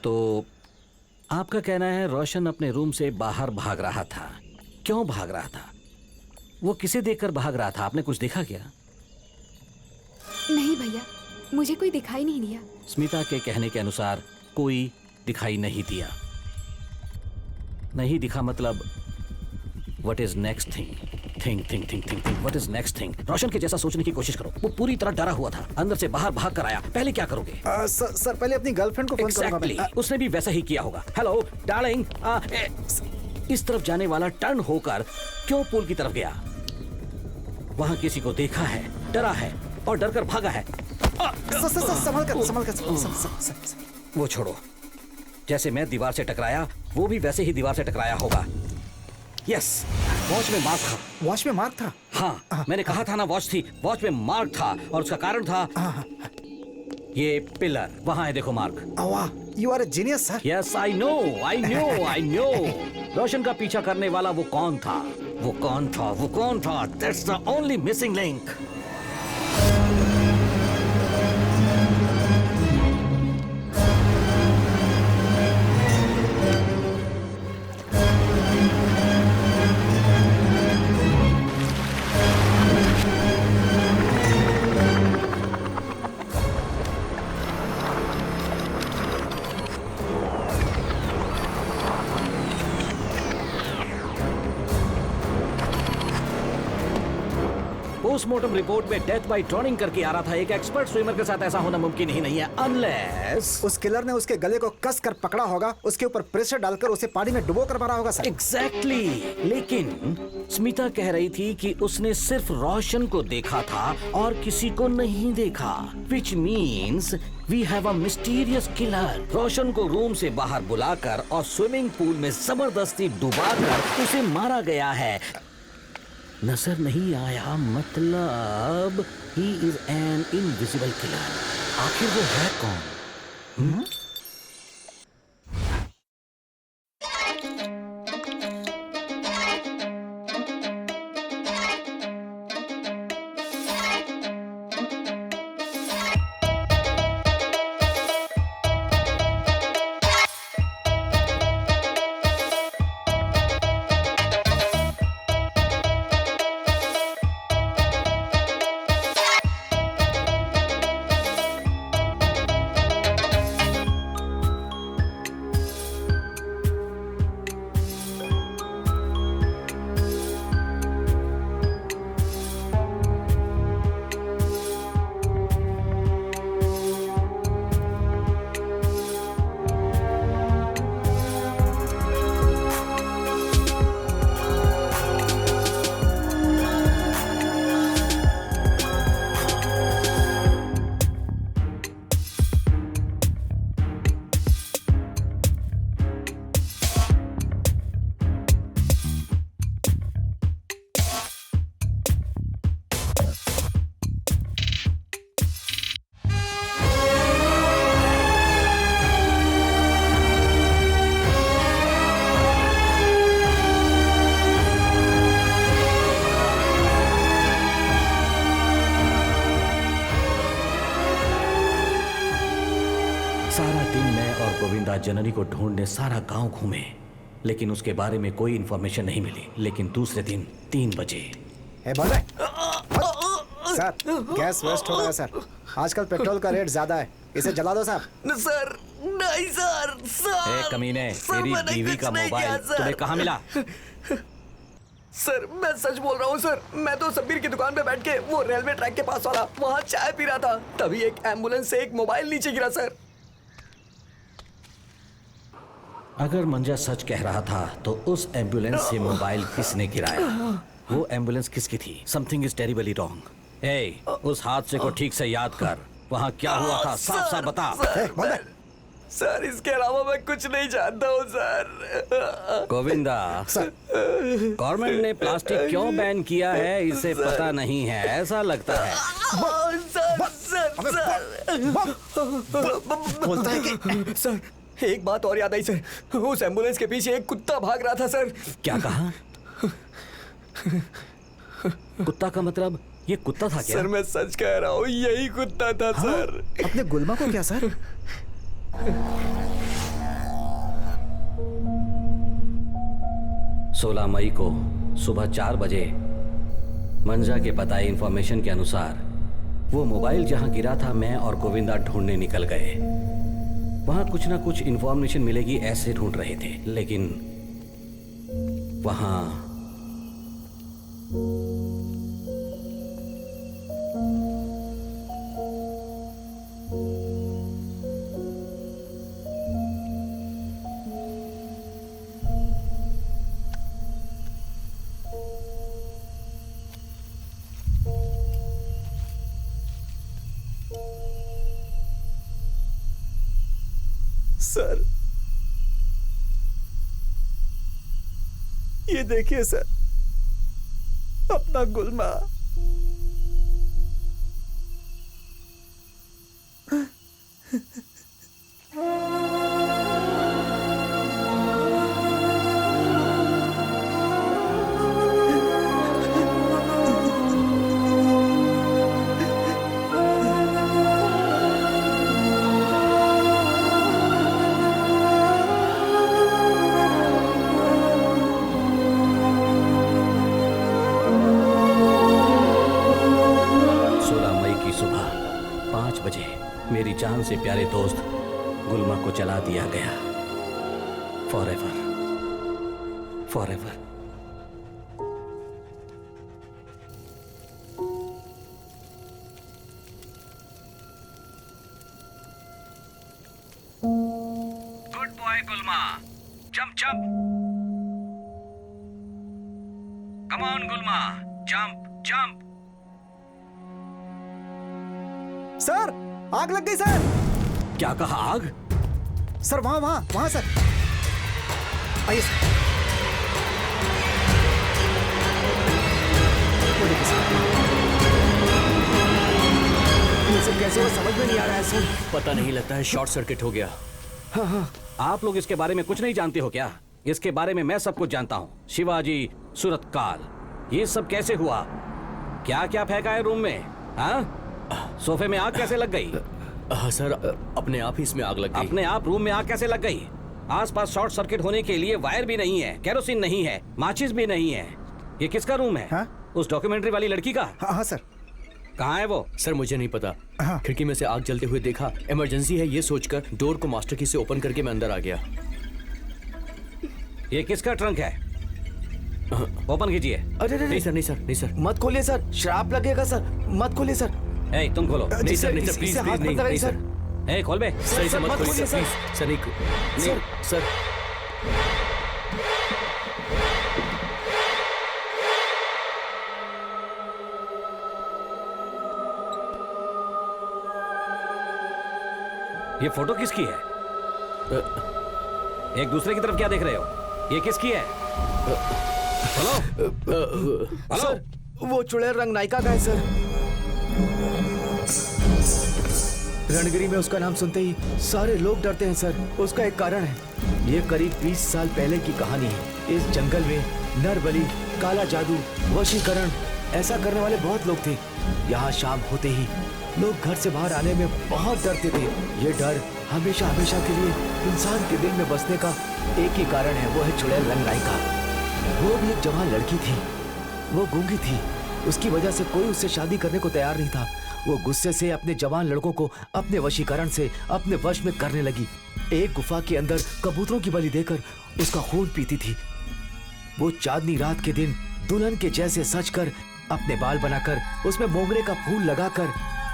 तो आपका कहना है रोशन अपने रूम से बाहर भाग रहा था। क्यों भाग रहा था? वो किसे देखकर भाग रहा था? आपने कुछ देखा क्या? नहीं भैया, मुझे कोई दिखाई नहीं दिया। स्मिता के कहने के अनुसार कोई दिखाई नहीं दिया। नहीं दिखा मतलब what is next thing? Think think think think think what is next thing? Roshan के जैसा सोचने की कोशिश करो। वो पूरी तरह डरा हुआ था, अंदर से बाहर भाग कर आया। पहले क्या करोगे? सर पहले अपनी गर्लफ्रेंड को फोन करूंगा मैं। Exactly. उसने भी वैसा ही किया होगा। हेलो डार्लिंग, इस तरफ जाने वाला टर्न होकर क्यों पूल की तरफ गया? वहां किसी को देखा है, डरा है और डर कर भागा है। संभल कर। वो छोड़ो, जैसे मैं दीवार से टकराया वो भी वैसे ही दीवार से टकराया होगा। यस, वॉच में मार्क था। वॉच में मार्क था? हाँ, मैंने कहा था ना वॉच थी। वॉच में मार्क था और उसका कारण था ये पिलर। वहां है देखो मार्क। वाह, you are a genius sir. Yes I know. Roshan का पीछा करने वाला वो कौन था? That's the only missing link. Postmortem report में डेथ बाय ड्रॉनिंग करके आ रहा था। एक एक्सपर्ट स्विमर के साथ ऐसा होना मुमकिन ही नहीं है, अनलेस उस किलर ने उसके गले को कस कर पकड़ा होगा, उसके ऊपर प्रेशर डालकर उसे पानी में डुबो कर मारा होगा सर। एग्जैक्टली। लेकिन स्मिता कह रही थी कि उसने सिर्फ रोशन को देखा था और किसी को नहीं देखा, which means we have a mysterious killer. Roshan को रूम से बाहर बुलाकर और स्विमिंग पूल में जबरदस्ती डुबाकर उसे मारा गया है। नजर नहीं आया मतलब he is an invisible killer. आखिर वो है कौन? पिता जननी को ढूंढने सारा गांव घूमे, लेकिन उसके बारे में कोई इंफॉर्मेशन नहीं मिली। लेकिन दूसरे दिन 3 बजे सर, गैस वेस्ट हो रहा है सर। आजकल पेट्रोल का रेट ज्यादा है, इसे जला दो साहब। सर नहीं सर, सर ए कमीने, तेरी मैंने बीवी कुछ का नहीं मोबाइल किया, सर। तुम्हें कहाँ मिला? सर मैं सच बोल रहा हूँ सर, मैं तो सब्बीर की दुकान पे बैठ के वो रेलवे ट्रैक के पास वाला वहाँ चाय पी रहा था, तभी एक एम्बुलेंस से एक मोबाइल नीचे गिरा सर। अगर मंजा सच कह रहा था तो उस एम्बुलेंस से मोबाइल किसने गिराया? वो एम्बुलेंस किसकी थी? Something is terribly wrong. ए, उस हादसे को ठीक से याद कर। वहाँ क्या हुआ था? साफ साफ बता। सर इसके अलावा मैं कुछ नहीं जानता हूँ सर। गोविंदा, गवर्नमेंट ने प्लास्टिक क्यों बैन किया है इसे पता नहीं है, ऐसा लगता है। बोलता है कि सर एक बात और याद आई सर, उस एम्बुलेंस के पीछे एक कुत्ता भाग रहा था सर। क्या कहा? कुत्ता का मतलब ये कुत्ता था क्या? सर मैं सच कह रहा हूँ, यही कुत्ता था सर। अपने गुलमा को क्या सर? 16 मई को सुबह 4 बजे मंजा के बताए इंफॉर्मेशन के अनुसार वो मोबाइल जहां गिरा था मैं और गोविंदा ढूंढने निकल गए। वहां कुछ ना कुछ इंफॉर्मेशन मिलेगी ऐसे ढूंढ रहे थे, लेकिन वहां सर ये देखिए सर, अपना गुलमा। मेरी जान से प्यारे दोस्त गुलमा को जला दिया गया। Forever, forever. Good boy Gulma, jump jump. Come on Gulma, jump jump. Sir आग लग गई सर। क्या कहा? आग? सर वहां वहां वहां सर, आइए सर। ये सब कैसे हुआ समझ में नहीं आ रहा है सर। पता नहीं, लगता है शॉर्ट सर्किट हो गया। हाँ, आप लोग इसके बारे में कुछ नहीं जानते हो क्या? इसके बारे में मैं सब कुछ जानता हूँ। शिवाजी, सूरतकाल, ये सब कैसे हुआ? क्या क्या फेंका है रूम में? हाँ? सोफे में आग कैसे लग गई? सर अपने आप ही इसमें आग लग गई। अपने आप रूम में आग कैसे लग गई? आसपास शॉर्ट सर्किट होने के लिए वायर भी नहीं है, केरोसिन नहीं है, माचिस भी नहीं है। ये किसका रूम है? हाँ? उस डॉक्यूमेंट्री वाली लड़की का? हाँ सर। कहाँ है वो? सर मुझे नहीं पता। हाँ। खिड़की में से आग जलते हुए देखा, इमरजेंसी है ये सोचकर डोर को मास्टर की से ओपन करके मैं अंदर आ गया। ये किसका ट्रंक है? ओपन कीजिए। अरे नहीं सर, नहीं सर, नहीं सर। मत खोलिए सर, श्राप लगेगा सर, मत खोलिए सर। ए, तुम खोलो। नहीं सर, नहीं सर, प्लीज हाथ प्लीज मत नहीं, लगाइए नहीं सर। सर। ए, खोल बे। सर इसे मत मत खोलिए खोलिए सर, सर। Please sir. नहीं सर। ये फोटो किसकी है? एक दूसरे की तरफ क्या देख रहे हो? ये किसकी है? Hello hello. सर वो चुड़ैल रंग नायिका का है सर। रणगिरी में उसका नाम सुनते ही सारे लोग डरते हैं सर। उसका एक कारण है, ये करीब 20 साल पहले की कहानी है। इस जंगल में नर बलि, काला जादू, वशीकरण ऐसा करने वाले बहुत लोग थे। यहाँ शाम होते ही लोग घर से बाहर आने में बहुत डरते थे। ये डर हमेशा हमेशा के लिए इंसान के दिल में बसने का एक ही कारण है, वो है चुड़ैल रंगनायिका। वो भी एक जवान लड़की थी, वो गूंगी थी। उसकी वजह से कोई उससे शादी करने को तैयार नहीं था। वो गुस्से से अपने जवान लड़कों को अपने वशीकरण से अपने वश में करने लगी। एक गुफा के अंदर कबूतरों की बलि देकर उसका खून पीती थी। वो चांदनी रात के दिन दुल्हन के जैसे सजकर, अपने बाल बनाकर, उसमें मोगरे का फूल लगाकर,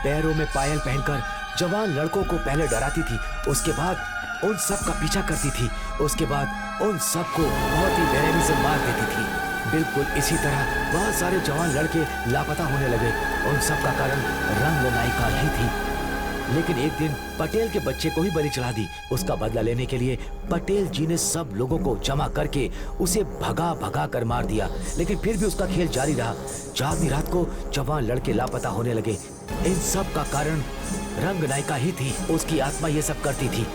पैरों में पायल पहनकर जवान लड़कों को पहले डराती थी, उसके बाद उन सब का पीछा करती थी, उसके बाद उन सबको बहुत ही बेरहमी से मार देती थी। बिल्कुल इसी तरह बहुत सारे जवान लड़के लापता होने लगे। उन सब का कारण रंगनायिका ही थी। लेकिन एक दिन पटेल के बच्चे को ही बलि चढ़ा दी। उसका बदला लेने के लिए पटेल जी ने सब लोगों को जमा करके उसे भगा भगा कर मार दिया। लेकिन फिर भी उसका खेल जारी रहा। चांदनी रात को जवान लड़के लापता होने लगे। इन सब का कारण रंगनायिका ही थी। उसकी आत्मा ये सब करती थी।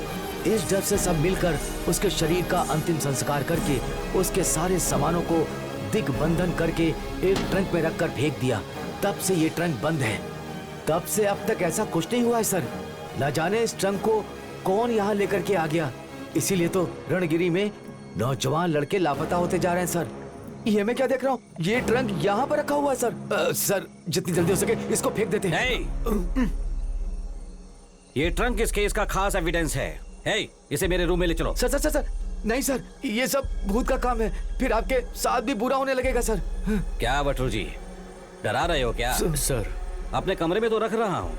इस डर से सब मिलकर उसके शरीर का अंतिम संस्कार करके उसके सारे सामानों को दिग्बंधन करके एक ट्रंक में रखकर फेंक दिया। तब से ये ट्रंक बंद है। तब से अब तक ऐसा कुछ नहीं हुआ है सर। न जाने इस ट्रंक को कौन यहाँ लेकर के आ गया। इसीलिए तो रणगिरी में नौजवान लड़के लापता होते जा रहे हैं सर। ये मैं क्या देख रहा हूँ, ये ट्रंक यहाँ पर रखा हुआ है सर। सर जितनी जल्दी हो सके इसको फेंक देते हैं। ये ट्रंक इस केस का खास एविडेंस है। इसे मेरे रूम में ले चलो। सर सर सर सर नहीं सर, ये सब भूत का काम है, फिर आपके साथ भी बुरा होने लगेगा सर। क्या बटरू जी, डरा रहे हो क्या? सर अपने कमरे में तो रख रहा हूँ।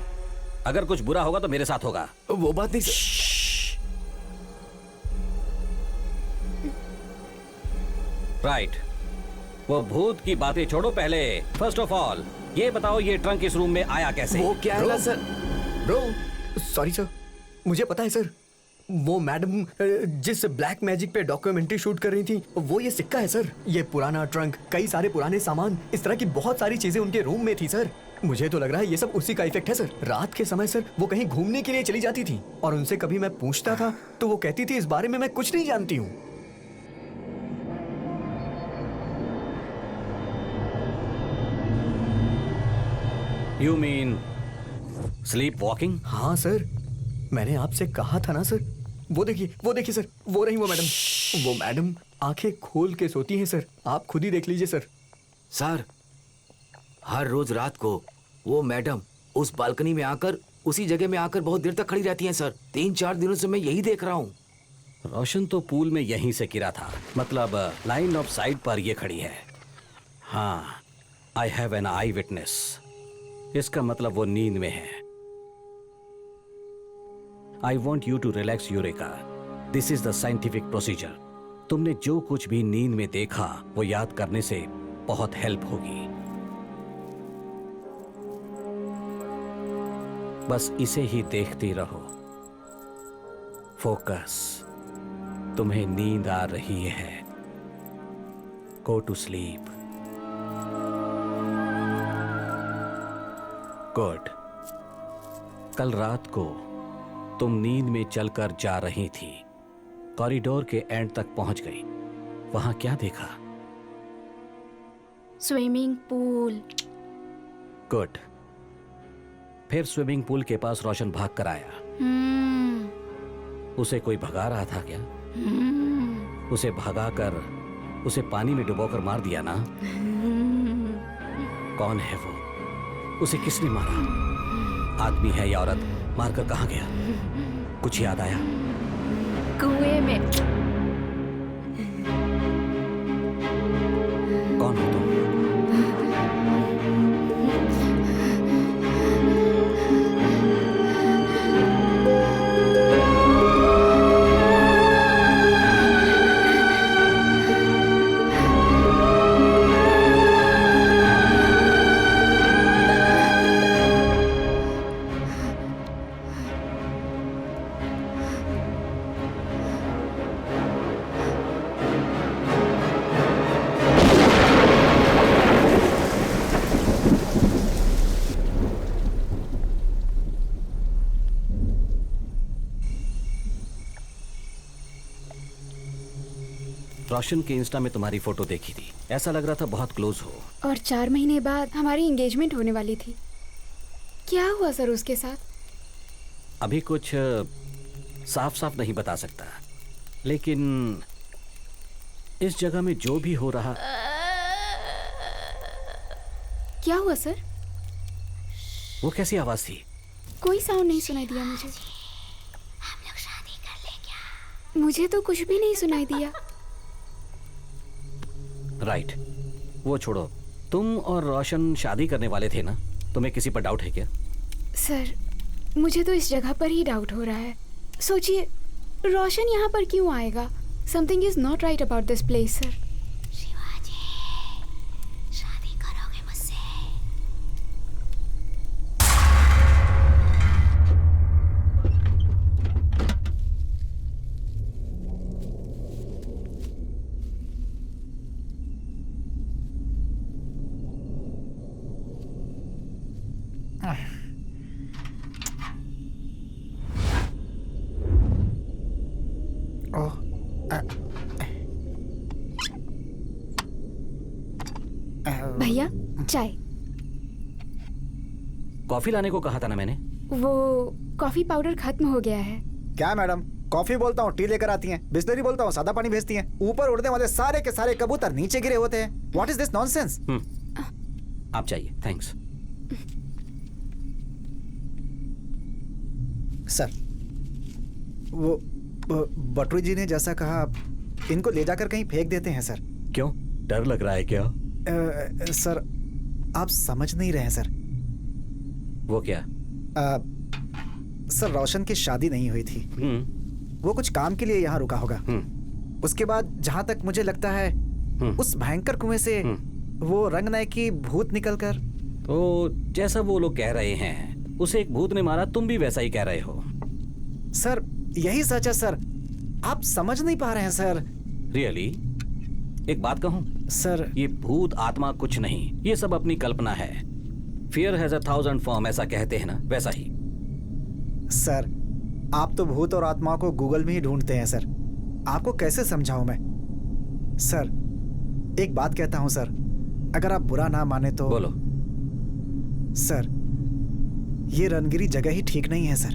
अगर कुछ बुरा होगा तो मेरे साथ होगा। वो बात नहीं सर। राइट, वो भूत की बातें छोड़ो। पहले फर्स्ट ऑफ ऑल ये बताओ, ये ट्रंक इस रूम में आया कैसे? वो क्या है सर? ब्रो सॉरी सर, मुझे पता है सर। वो मैडम जिस ब्लैक मैजिक पे डॉक्यूमेंट्री शूट कर रही थी, वो ये सिक्का है सर। ये पुराना ट्रंक, कई सारे पुराने सामान, इस तरह की बहुत सारी चीजें उनके रूम में थी सर। मुझे तो लग रहा है ये सब उसी का इफेक्ट है सर। रात के समय सर वो कहीं घूमने के लिए चली जाती थी और उनसे कभी मैं पूछता था तो वो कहती थी इस बारे में मैं कुछ नहीं जानती हूँ। You mean sleep walking? हाँ सर, मैंने आपसे कहा था ना सर। वो देखिए सर, वो रही वो मैडम। वो मैडम आंखें खोल के सोती हैं सर, आप खुद ही देख लीजिए सर। सर हर रोज रात को वो मैडम उस बालकनी में आकर, उसी जगह में आकर बहुत देर तक खड़ी रहती हैं सर। 3-4 दिनों से मैं यही देख रहा हूँ। रोशन तो पूल में यहीं से गिरा था, मतलब लाइन ऑफ साइट पर ये खड़ी है। हाँ, I have an eye witness. इसका मतलब वो नींद में है। I want you to relax eureka. This is the scientific procedure. तुमने जो कुछ भी नींद में देखा वो याद करने से बहुत हेल्प होगी। बस इसे ही देखती रहो। फोकस। तुम्हें नींद आ रही है। Go to sleep. गुड। कल रात को तुम नींद में चलकर जा रही थी, कॉरिडोर के एंड तक पहुंच गई। वहां क्या देखा? Swimming pool. गुड। फिर स्विमिंग पूल के पास रोशन भाग कर आया। उसे कोई भगा रहा था क्या? उसे भगाकर उसे पानी में डुबोकर मार दिया ना? कौन है वो? उसे किसने मारा? आदमी है या औरत? मारकर कहाँ गया? कुछ याद आया? कुएं में। कौन हो तुम? रोशन के इंस्टा में तुम्हारी फोटो देखी थी, ऐसा लग रहा था बहुत क्लोज हो। और 4 महीने बाद हमारी एंगेजमेंट होने वाली थी। क्या हुआ सर उसके साथ? अभी कुछ साफ साफ नहीं बता सकता, लेकिन इस जगह में जो भी हो रहा। क्या हुआ सर? वो कैसी आवाज थी? कोई साउंड नहीं सुनाई दिया मुझे। हम लोग शादी कर ले क्या? मुझे तो कुछ भी नहीं सुनाई दिया। राइट, वो छोड़ो। तुम और रोशन शादी करने वाले थे ना? तुम्हें किसी पर डाउट है क्या? सर, मुझे तो इस जगह पर ही डाउट हो रहा है। सोचिए, रोशन यहाँ पर क्यों आएगा? Something is not right about this place sir. Shivaji, शादी करोगे मुझसे? भैया, चाय। कॉफी लाने को कहा था ना मैंने। वो कॉफी पाउडर खत्म हो गया है। क्या मैडम, कॉफी बोलता हूँ टी लेकर आती हैं, बिस्लरी बोलता हूँ सादा पानी भेजती हैं। ऊपर उड़ने वाले सारे के सारे कबूतर नीचे गिरे होते हैं। What is this nonsense? आप चाहिए, थैंक्स। सर, वो बटरू जी ने जैसा कहा, इनको ले जाकर कहीं फेंक देते हैं सर। क्यों, डर लग रहा है क्या? सर, आप समझ नहीं रहे हैं सर। वो क्या? सर, रोशन की शादी नहीं हुई थी। वो कुछ काम के लिए यहाँ रुका होगा। उसके बाद जहाँ तक मुझे लगता है, उस भयंकर कुएं से वो रंगनायक की भूत निकलकर। तो जैसा वो लोग कह रहे हैं, उसे एक भूत ने मारा, तुम भी वैसा ही कह रहे हो। सर, यही सच है सर। आप समझ नहीं पा रहे हैं सर। रियली? एक बात कहूं सर, ये भूत आत्मा कुछ नहीं, ये सब अपनी कल्पना है। फियर हैज 1,000 फॉर्म, ऐसा कहते हैं ना, वैसा ही। सर, आप तो भूत और आत्माओं को गूगल में ही ढूंढते हैं सर। आपको कैसे समझाऊं मैं? सर, एक बात कहता हूं सर, अगर आप बुरा ना माने तो। बोलो। सर, ये रनगिरी जगह ही ठीक नहीं है सर।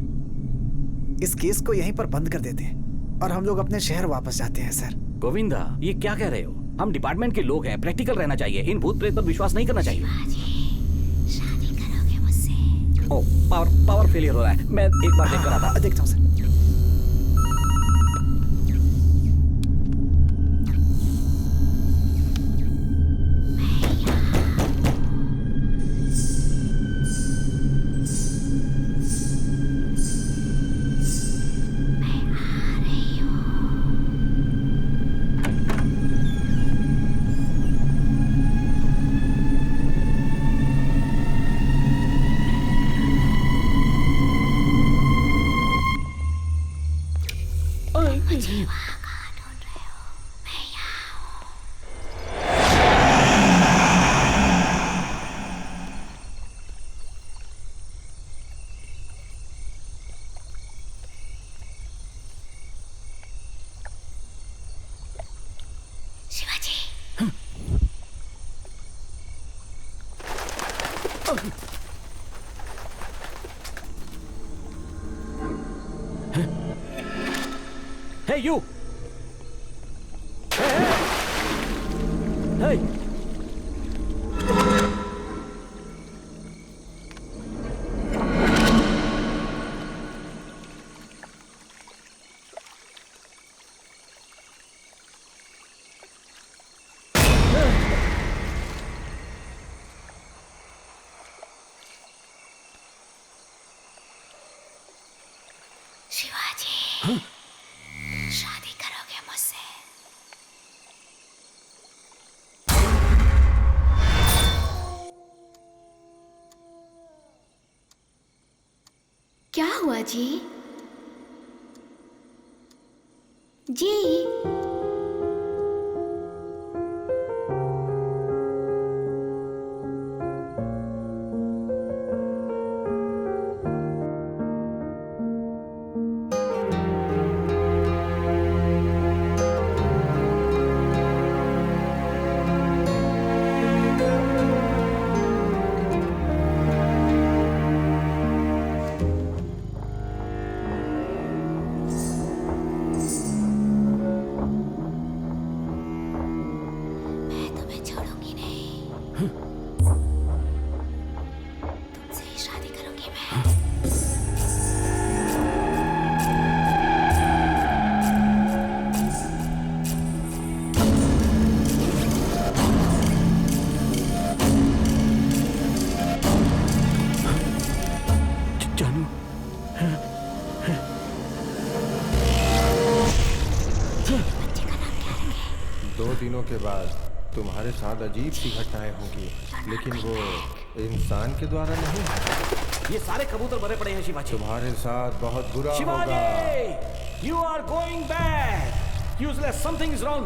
इस केस को यहीं पर बंद कर देते हैं और हम लोग अपने शहर वापस जाते हैं सर। गोविंदा, ये क्या कह रहे हो? हम डिपार्टमेंट के लोग हैं, प्रैक्टिकल रहना चाहिए। इन भूत प्रेत पर विश्वास नहीं करना चाहिए। शादी करोगे मुझसे? ओह, पावर फेलियर हो रहा है। मैं एक बार देख कर आता। देखता हूँ sir. Hey, you! Hey! Shivaji, शादी करोगे मुझसे? क्या हुआ जी? जी, के बाद तुम्हारे साथ अजीब सी घटनाएं होंगी, लेकिन वो इंसान के द्वारा नहीं है। ये सारे कबूतर मरे पड़े हैं शिवाजी। तुम्हारे साथ बहुत बुरा होगा। Shivaji, you are going bad. Useless, something is wrong.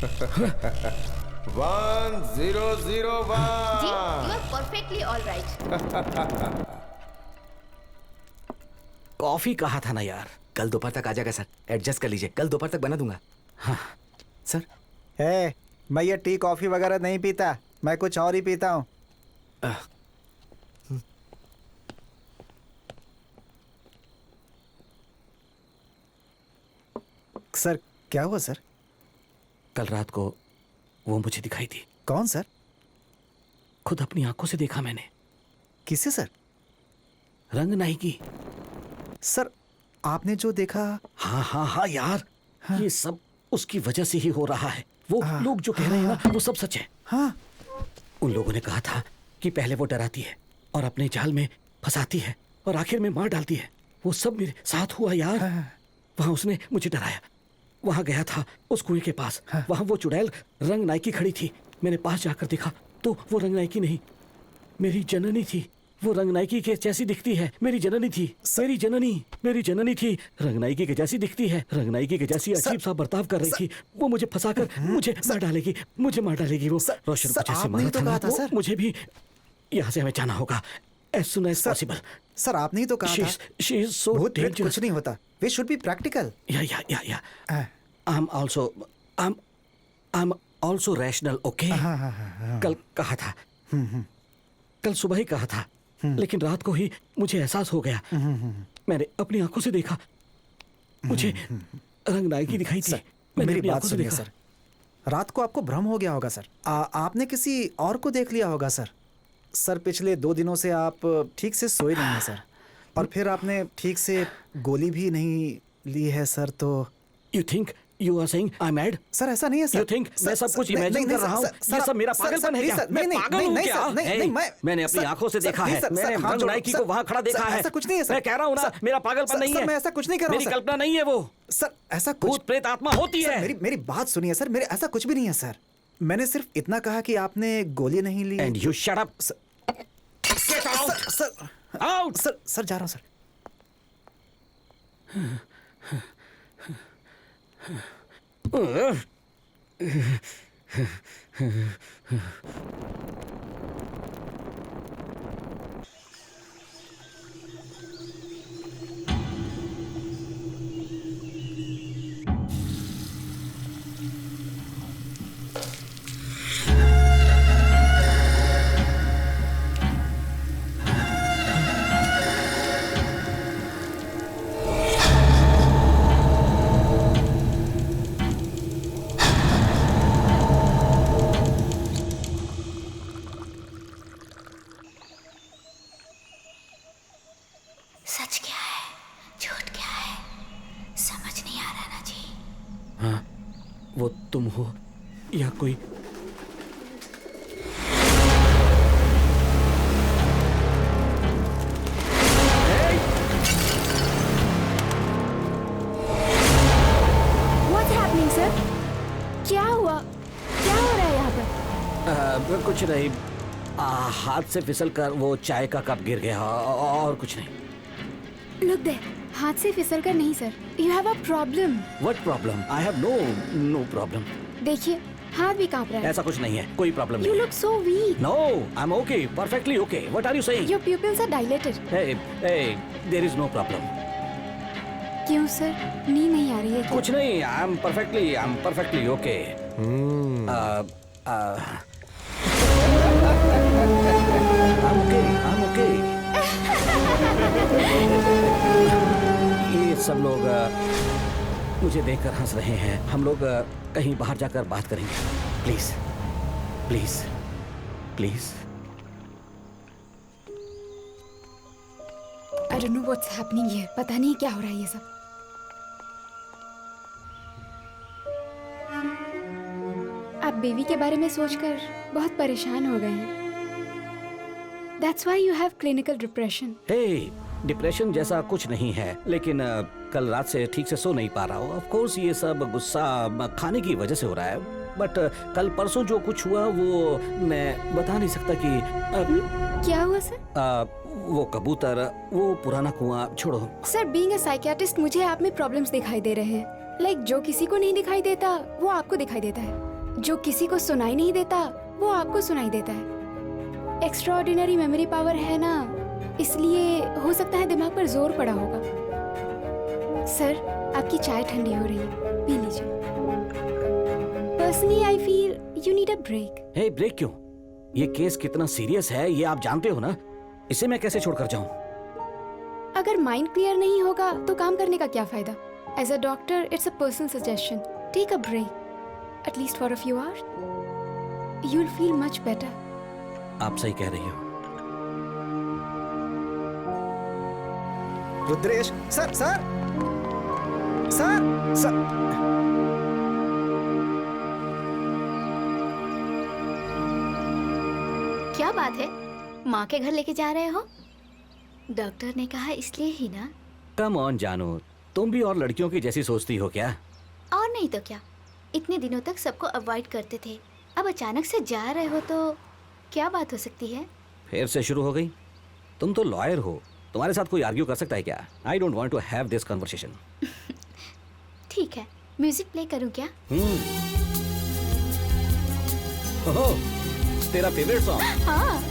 1001 ji, you are perfectly all right. Coffee कहा था ना यार। कल दोपहर तक आ जाएगा सर, एडजस्ट कर लीजिए, कल दोपहर तक बना दूंगा। हाँ सर। मैं ये टी कॉफी वगैरह नहीं पीता, मैं कुछ और ही पीता हूँ। सर क्या हुआ सर? कल रात को वो मुझे दिखाई थी। कौन सर? खुद अपनी आंखों से देखा मैंने। किसे सर? रंग नायकी। सर आपने जो देखा? हाँ हाँ हाँ यार, हाँ। ये सब उसकी वजह से ही हो रहा है। वो लोग जो कह रहे हैं ना, वो सब सच है। हाँ। उन लोगों ने कहा था कि पहले वो डराती है और अपने जाल में फंसाती है और आखिर में मार डालती है। वो सब मेरे साथ हुआ यार। वहां उसने मुझे डराया। वहां गया था उस कुएं के पास। वहां वो चुड़ैल रंग नायकी खड़ी थी। मैंने पास जाकर देखा तो वो रंग नायकी नहीं, मेरी जननी थी। वो रंग नायकी के जैसी दिखती है। मेरी जननी थी, मेरी जननी थी। रंग नायकी के जैसी दिखती है, रंग नायकी के जैसी अजीब सा बर्ताव कर रही थी। वो मुझे फंसाकर मुझे मार डालेगी। वो रोशन को जैसे मारा था ना, वो मुझे भी यहाँ से हमें जाना होगा as soon as possible. Sir आपने ही तो कहा था she is so भूत प्रेत dangerous. कुछ नहीं होता, we should be practical. Yeah. I'm also rational, okay? कल कहा था, कल सुबह ही कहा था, लेकिन रात को ही मुझे एहसास हो गया। मैंने अपनी आंखों से देखा, मुझे रंग नायकी दिखाई थी। मेरी बात सुनिए सर, रात को आपको भ्रम हो गया होगा सर। आपने किसी और को देख लिया होगा सर। सर पिछले 2 दिनों से आप ठीक से सोए नहीं हैं सर, और फिर आपने ठीक से गोली भी नहीं ली है सर। तो You think you are saying I'm mad? Sir ऐसा नहीं है सर। You think मैं सब कुछ इमेजिन कर रहा हूँ? ये सब मेरा पागलपन है क्या? मैं पागल हूँ क्या? मैंने अपनी आंखों से देखा है। मैंने रंग नायकी को वहाँ खड़ा देखा है। ऐसा कुछ नहीं है सर। मैं कह रहा हूँ ना, मेरा पागलपन नहीं है। मैं ऐसा कुछ नहीं कर रहा हूँ। मेरी कल्पना नहीं है वो। सर ऐसा कुछ भूत प्रेत आत्मा होती है। मेरी बात सुनिए सर, मेरे ऐसा कुछ भी नहीं है सर। मैंने सिर्फ इतना कहा कि आपने गोली नहीं ली। And you shut up. Get out. Sir Out. Sir जा रहा हूँ सर। सच क्या है, झूठ क्या है, समझ नहीं आ रहा ना जी। हाँ, वो तुम हो या कोई? What's happening, sir? क्या हुआ? क्या हो रहा है यहाँ पर? कुछ नहीं, हाथ से फिसल कर वो चाय का कप गिर गया और कुछ नहीं। Look there. हाथ से फिसल कर नहीं sir. You have a problem. What problem? I have no problem. देखिए हाथ भी कांप रहा है। ऐसा कुछ नहीं है, कोई प्रॉब्लम You नहीं है। look so weak. No, I'm okay, perfectly okay. What are you saying? Your pupils are dilated. Hey, there is no problem. क्यों सर? नींद नहीं आ रही है क्या? कुछ नहीं, I'm perfectly okay. I'm okay. ये सब लोग मुझे देखकर हंस रहे हैं। हम लोग कहीं बाहर जाकर बात करेंगे। Please. I don't know what's happening here. पता नहीं क्या हो रहा है ये सब। आप बेबी के बारे में सोचकर बहुत परेशान हो गए हैं। That's why you have clinical depression. Hey, depression जैसा कुछ नहीं है, लेकिन कल रात से ठीक से सो नहीं पा रहा हूँ। ऑफ कोर्स ये सब गुस्सा खाने की वजह से हो रहा है। बट कल परसों जो कुछ हुआ वो मैं बता नहीं सकता कि क्या हुआ सर? वो कबूतर, वो पुराना कुआं छोड़ो। सर बीइंग अ साइकियाट्रिस्ट मुझे आप में प्रॉब्लम्स दिखाई दे रहे हैं। लाइक जो किसी को नहीं दिखाई देता वो आपको दिखाई देता है, जो किसी को सुनाई नहीं देता वो आपको सुनाई देता है। एक्स्ट्राऑर्डिनरी मेमोरी पावर है ना, इसलिए हो सकता है दिमाग पर जोर पड़ा होगा। सर आपकी चाय ठंडी हो रही है, पी लीजिए। Personally I feel you need a break. Hey break क्यों? ये केस कितना सीरियस है ये आप जानते हो ना, इसे मैं कैसे छोड़कर जाऊं? अगर माइंड क्लियर नहीं होगा तो काम करने का क्या फायदा? As a doctor it's a personal suggestion, take a break at least for a few hours, you will feel much better. आप सही कह रही हो। Rudresh sir sir sir sir क्या बात है, माँ के घर लेके जा रहे हो? डॉक्टर ने कहा इसलिए ही ना। कम ऑन जानू, तुम भी और लड़कियों की जैसी सोचती हो क्या? और नहीं तो क्या, इतने दिनों तक सबको अवॉइड करते थे, अब अचानक से जा रहे हो तो क्या बात हो सकती है? फिर से शुरू हो गई? तुम तो लॉयर हो, तुम्हारे साथ कोई आर्ग्यू कर सकता है क्या? I don't want to have this conversation. ठीक है, म्यूजिक प्ले करूं क्या? ओहो, तेरा फेवरेट सॉन्ग? हाँ।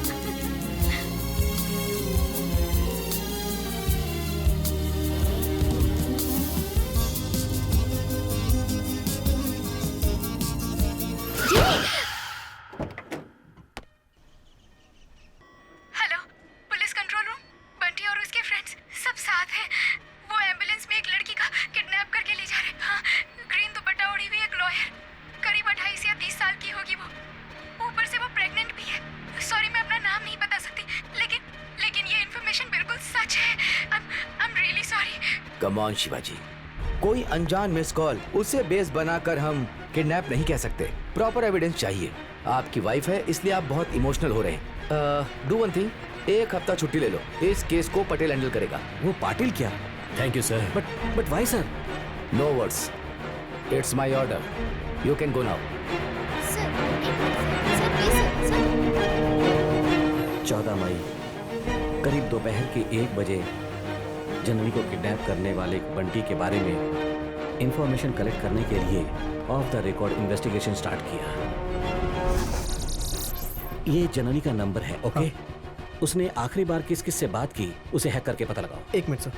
Hello, police control room. Bunty और उसके फ्रेंड्स सब साथ हैं। वो एम्बुलेंस में एक लड़की का किडनैप करके ले जा रहे हैं। हाँ, ग्रीन दुपट्टा ओढ़ी हुई एक लॉयर, करीब 28 या 30 साल की होगी वो। ऊपर से वो प्रेग्नेंट भी है। सॉरी मैं अपना नाम नहीं बता सकती, लेकिन ये इन्फॉर्मेशन बिल्कुल सच है। आई am really sorry. Come on Shivaji, कोई अनजान मिस कॉल उसे बेस बनाकर हम किडनैप नहीं कह सकते। प्रॉपर एविडेंस चाहिए। आपकी वाइफ है इसलिए आप बहुत इमोशनल हो रहे हैं। डू वन थिंग, एक हफ्ता छुट्टी ले लो, इस केस को पटेल हैंडल करेगा। वो पाटिल क्या? Thank you sir. But why sir? No words, it's my order, you can go now. Sir, sir please sir. 14 मई करीब दोपहर के 1 बजे जननी को किडनैप करने वाले बंटी के बारे में इंफॉर्मेशन कलेक्ट करने के लिए of the record investigation start किया। ये जननी का नंबर है, ओके? उसने आखिरी बार किस किस से बात की उसे हैक करके पता लगाओ। 1 मिनट सर।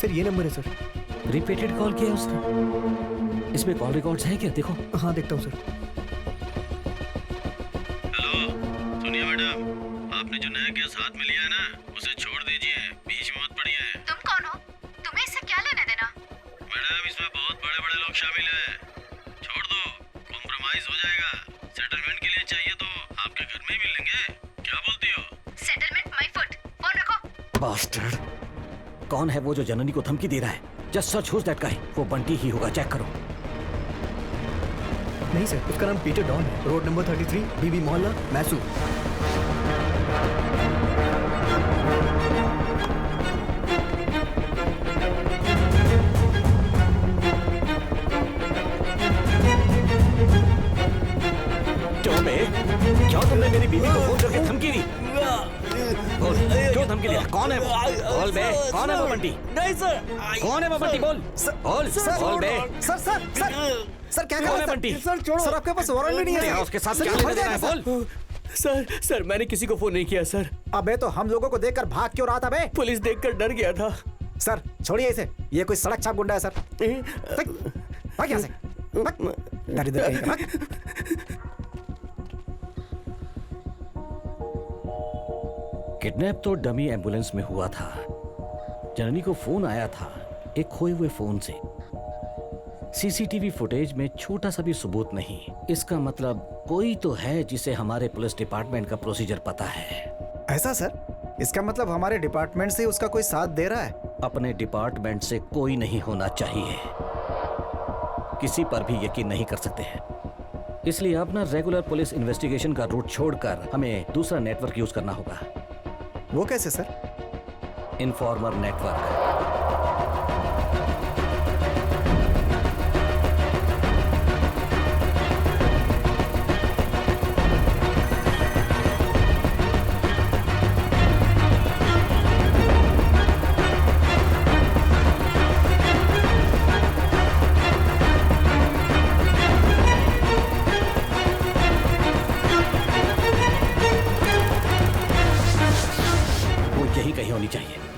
सर ये नंबर है सर। रिपीटेड कॉल किया उसने? इसमें कॉल रिकॉर्ड्स हैं क्या? देखो। हाँ देखता हूँ सर। हेलो, सुनिए मैडम, आपने जो नया केस हाथ में लिया है ना, उसे छोड़ दीजिए, बीच में मत पड़िए। तुम कौन हो? तुम्हें इससे क्या लेना देना? मैडम इसमें बहुत बड़े-बड़े लोग शामिल हैं, छोड़ दो, कॉम्प्रोमाइज हो जाएगा। सेटलमेंट के लिए चाहिए तो आपके घर में ही मिलेंगे, क्या बोलती हो? सेटलमेंट माय फुट, फोन रखो। बास्टर्ड, कौन है वो जो जननी को धमकी दे रहा है? Just search who's that guy. वो बंटी ही होगा, चेक करो। नहीं सर, उसका नाम पीटर डॉन है, रोड नंबर 33, बीबी मोहल्ला, मैसूर। क्या तुमने मेरी बीवी को फोन करके धमकी दी? बोल, क्यों धमकी दिया? कौन है वो? बोल बे, कौन है वो बंटी? नहीं सर। कौन है वो बंटी? बोल बोल बोल बे। सर सर सर सर क्या कर कौन रहे है हैं बंटी? सर? छोड़ो सर, आपके पास वारंट भी नहीं है। तेरा उसके साथ सर, क्या छोड़ लेना देना है? जाएगा, बोल। सर मैंने किसी को फोन नहीं किया सर। अबे तो हम लोगों को देखकर भाग क्यों रहा था बे? पुलिस देखकर डर गया था। सर छोड़िए इसे, ये कोई सड़क छाप गुंडा है सर। भाग यहाँ से, भाग। दरिद्र कहीं का, भाग। किडनैप तो डमी एम्बुलेंस में हुआ था। जननी को फोन आया था एक खोए हुए फोन से। सीसीटीवी फुटेज में छोटा सा भी सबूत नहीं। इसका मतलब कोई तो है जिसे हमारे पुलिस डिपार्टमेंट का प्रोसीजर पता है। ऐसा सर? इसका मतलब हमारे डिपार्टमेंट से उसका कोई साथ दे रहा है? अपने डिपार्टमेंट से कोई नहीं होना चाहिए, किसी पर भी यकीन नहीं कर सकते हैं। इसलिए अपना रेगुलर पुलिस इन्वेस्टिगेशन का रूट छोड़कर हमें दूसरा नेटवर्क यूज करना होगा। वो कैसे सर? Informer network.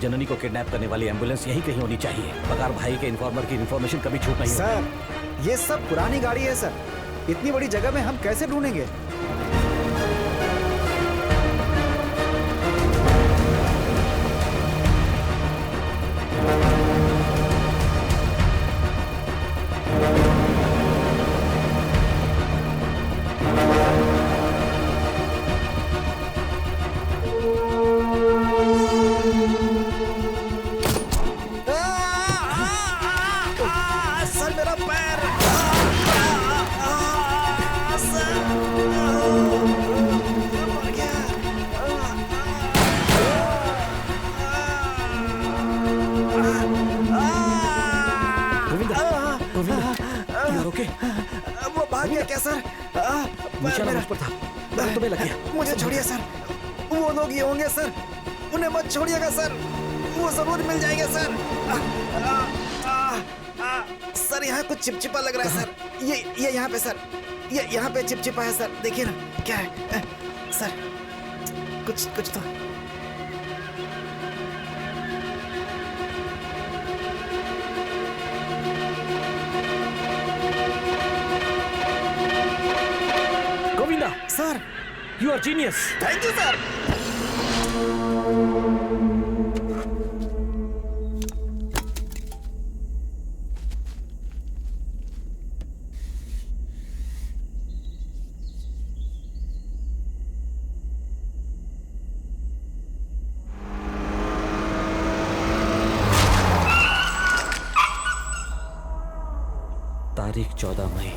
जननी को किडनैप करने वाली एम्बुलेंस यहीं कहीं होनी चाहिए। पगार भाई के इन्फॉर्मर की इन्फॉर्मेशन कभी छूट नहीं सर, ये सब पुरानी गाड़ी है सर। इतनी बड़ी जगह में हम कैसे ढूंढेंगे? वो भाग गया क्या सर? निशाना मुझ पर था, तुम्हें लग गया। मुझे छोड़िए सर, वो लोग ये होंगे सर, उन्हें मत छोड़िएगा सर, वो जरूर मिल जाएंगे सर। सर यहाँ कुछ चिपचिपा लग रहा है सर। ये यहाँ पे सर, ये यहाँ पे चिपचिपा है सर, देखिए ना क्या है सर। कुछ तो sir, you are genius. Thank you, sir. तारीख 14 मई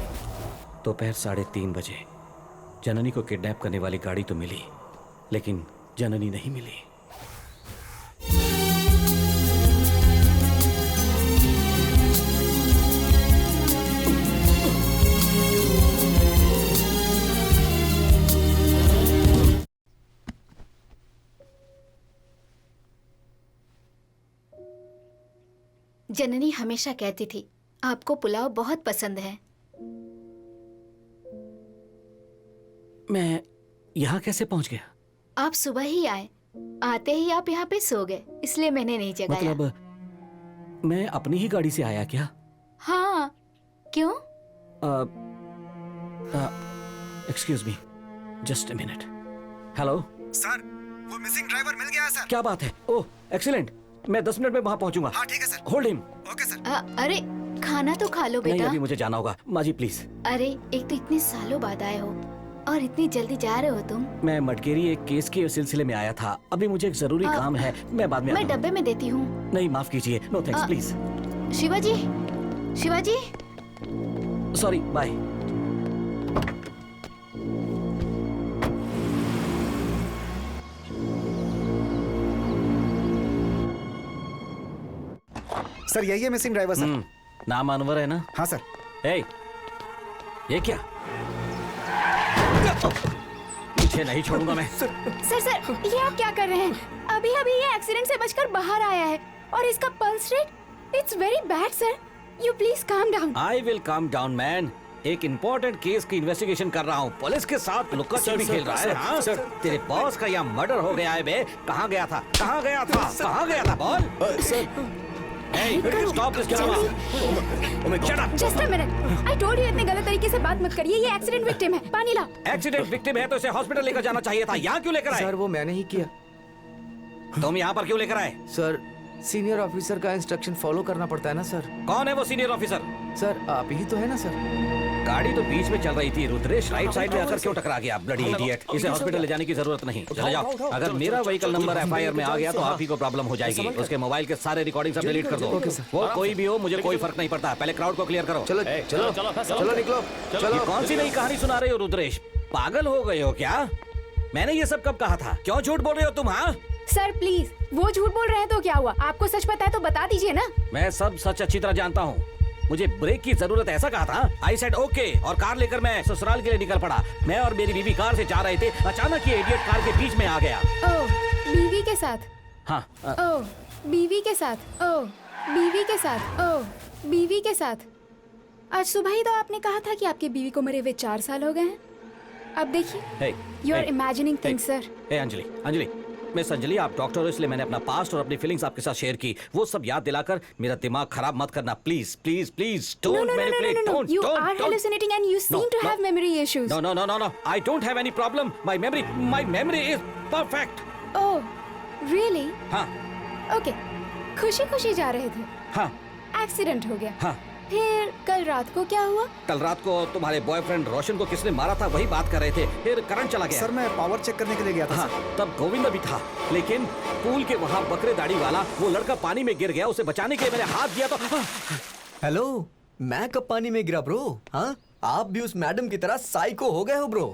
दोपहर 3:30 बजे। जननी को किडनैप करने वाली गाड़ी तो मिली, लेकिन जननी नहीं मिली। जननी हमेशा कहती थी, आपको पुलाव बहुत पसंद है। मैं यहाँ कैसे पहुँच गया? आप सुबह ही आए, आते ही आप यहाँ पे सो गए, इसलिए मैंने नहीं जगाया। मतलब मैं अपनी ही गाड़ी से आया क्या? हाँ, क्यों? Excuse me, just a minute. Hello sir, वो मिसिंग ड्राइवर मिल गया सर। क्या बात है? ओह एक्सीलेंट, मैं 10 मिनट में वहाँ पहुँचूंगा। हाँ ठीक है sir. Hold him. Okay sir. अरे खाना तो खा लो बेटा। नहीं, अभी मुझे जाना होगा। माजी प्लीज। अरे एक तो इतने सालों बाद आए हो और इतनी जल्दी जा रहे हो तुम। मैं मटकेरी एक केस के सिलसिले में आया था, अभी मुझे एक जरूरी काम है, मैं बाद में मैं डब्बे में देती हूँ। नहीं माफ कीजिए, no thanks please. Shivaji, Shivaji. Sorry, bye. Sir यही है मिसिंग ड्राइवर सर। नाम अनवर है ना? हाँ सर। ए, ये क्या? पीछे नहीं छोड़ूंगा मैं। सर, ये आप क्या कर रहे हैं? अभी ये एक्सीडेंट से बचकर बाहर आया है और इसका pulse rate it's very bad sir. You please calm down. I will calm down man. एक इम्पोर्टेंट केस की इन्वेस्टिगेशन कर रहा हूँ, पुलिस के साथ लुक्का छिपी खेल रहा है। हाँ सर, तेरे बॉस का यहाँ मर्डर हो गया है बे। कहाँ गया था? कहाँ गया था? कहाँ गया था? बोल। Hey, stop this drama. Shut up. Just a minute. I told you इतने गलत तरीके से बात मत करिए। ये एक्सीडेंट विक्टिम है। पानी ला। एक्सीडेंट विक्टिम है तो इसे हॉस्पिटल लेकर जाना चाहिए था। यहाँ क्यों लेकर आए? सर वो मैंने ही किया। तुम यहाँ पर क्यों लेकर आए? सर सीनियर ऑफिसर का इंस्ट्रक्शन फॉलो करना पड़ता है ना सर। कौन है वो सीनियर ऑफिसर? सर आप ही तो है ना सर। गाड़ी तो बीच में चल रही थी, रुद्रेश राइट साइड में आकर क्यों टकरा गया? Bloody idiot. इसे हॉस्पिटल ले जाने की जरूरत नहीं, चले जाओ। अगर मेरा व्हीकल नंबर एफआईआर में आ गया तो आप ही को प्रॉब्लम हो जाएगी। उसके मोबाइल के सारे रिकॉर्डिंग सब डिलीट कर दो। वो कोई भी हो, मुझे कोई फर्क नहीं पड़ता। पहले क्राउड को क्लियर करो। चलो चलो चलो निकलो। चलो। कौन सी नई कहानी सुना रहे हो रुद्रेश? पागल हो गए हो क्या? मैंने ये सब कब कहा था? क्यों झूठ बोल रहे हो तुम? हाँ सर प्लीज, वो झूठ बोल रहे हैं तो क्या हुआ? आपको सच पता है तो बता दीजिए ना। मैं सब सच अच्छी तरह जानता हूँ। मुझे ब्रेक की जरूरत है, ऐसा कहा था। आई सेड ओके और कार लेकर मैं ससुराल के लिए निकल पड़ा। मैं और मेरी बीवी कार से जा रहे थे, अचानक ये इडियट कार के बीच में आ गया। ओह, बीवी के साथ? हाँ। ओह, बीवी के साथ? ओह, बीवी के साथ? ओह, बीवी के साथ? आज सुबह ही तो आपने कहा था कि आपकी बीवी को मरे हुए 4 साल हो गए हैं। अब देखिए, you are imagining things sir. Anjali, miss Anjali, आप डॉक्टर हो इसलिए मैंने अपना पास्ट और अपनी फीलिंग्स आपके साथ शेयर की। वो सब याद दिलाकर मेरा दिमाग खराब मत करना, please please please. Don't manipulate, don't. You are hallucinating and you seem to have memory issues. No. I don't have any problem. My memory is perfect. Oh, really? हाँ। Okay. खुशी-खुशी जा रहे थे। हाँ। एक्सीडेंट हो गया। हाँ। फिर कल रात को क्या हुआ? कल रात को तुम्हारे बॉयफ्रेंड रोशन को किसने मारा था वही बात कर रहे थे। फिर करंट चला गया। सर मैं पावर चेक करने के लिए गया था। हाँ, तब गोविंदा भी था, लेकिन पूल के वहाँ बकरे दाढ़ी वाला वो लड़का पानी में गिर गया। उसे बचाने के लिए मैंने हाथ दिया तो हेलो, मैं कब पानी में गिरा ब्रो? हाँ, आप भी उस मैडम की तरह साइको हो गए हो ब्रो।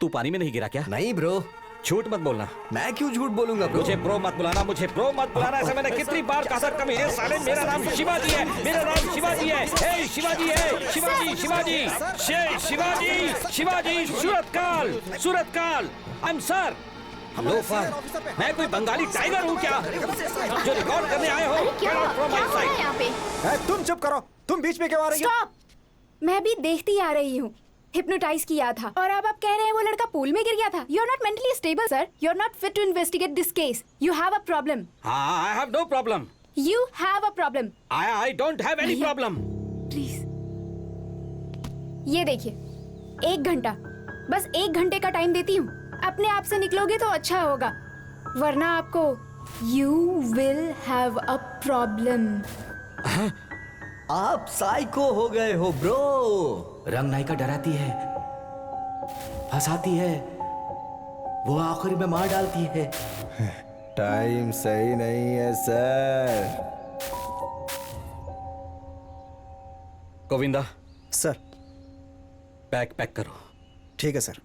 तू पानी में नहीं गिरा क्या? नहीं ब्रो, झूठ मत बोलना। मैं क्यों झूठ बोलूंगा ब्रो? मुझे ब्रो मत बुलाना, मुझे ब्रो मत बुलाना। ऐसा मैंने कितनी बार कहा था। कमीने साले, मेरा नाम शिवाजी है, मेरा नाम शिवाजी है। हे शिवाजी है, Shivaji Suratkal. I am sir. Loafer, मैं कोई बंगाली टाइगर हूँ क्या जो रिकॉर्ड करने आए हो? यहाँ पे? तुम चुप करो, तुम बीच में क्यों आ रही हो? Stop! मैं भी देखती आ रही हूँ। हिप्नोटाइज किया था और अब आप कह रहे हैं वो लड़का पूल में गिर गया था। You are not mentally stable sir. You are not fit to investigate this case. You have a problem. I have no problem. You have a problem. I don't have any problem. Please ये देखिए, 1 घंटा, बस 1 घंटे का time देती हूँ। अपने आप से निकलोगे तो अच्छा होगा, वरना आपको you will have a problem. आप साइको हो गए हो ब्रो। रंग नायिका डराती है, फंसाती है, वो आखिर में मार डालती है। टाइम सही नहीं है sir. Govinda sir, bag pack करो। ठीक है सर।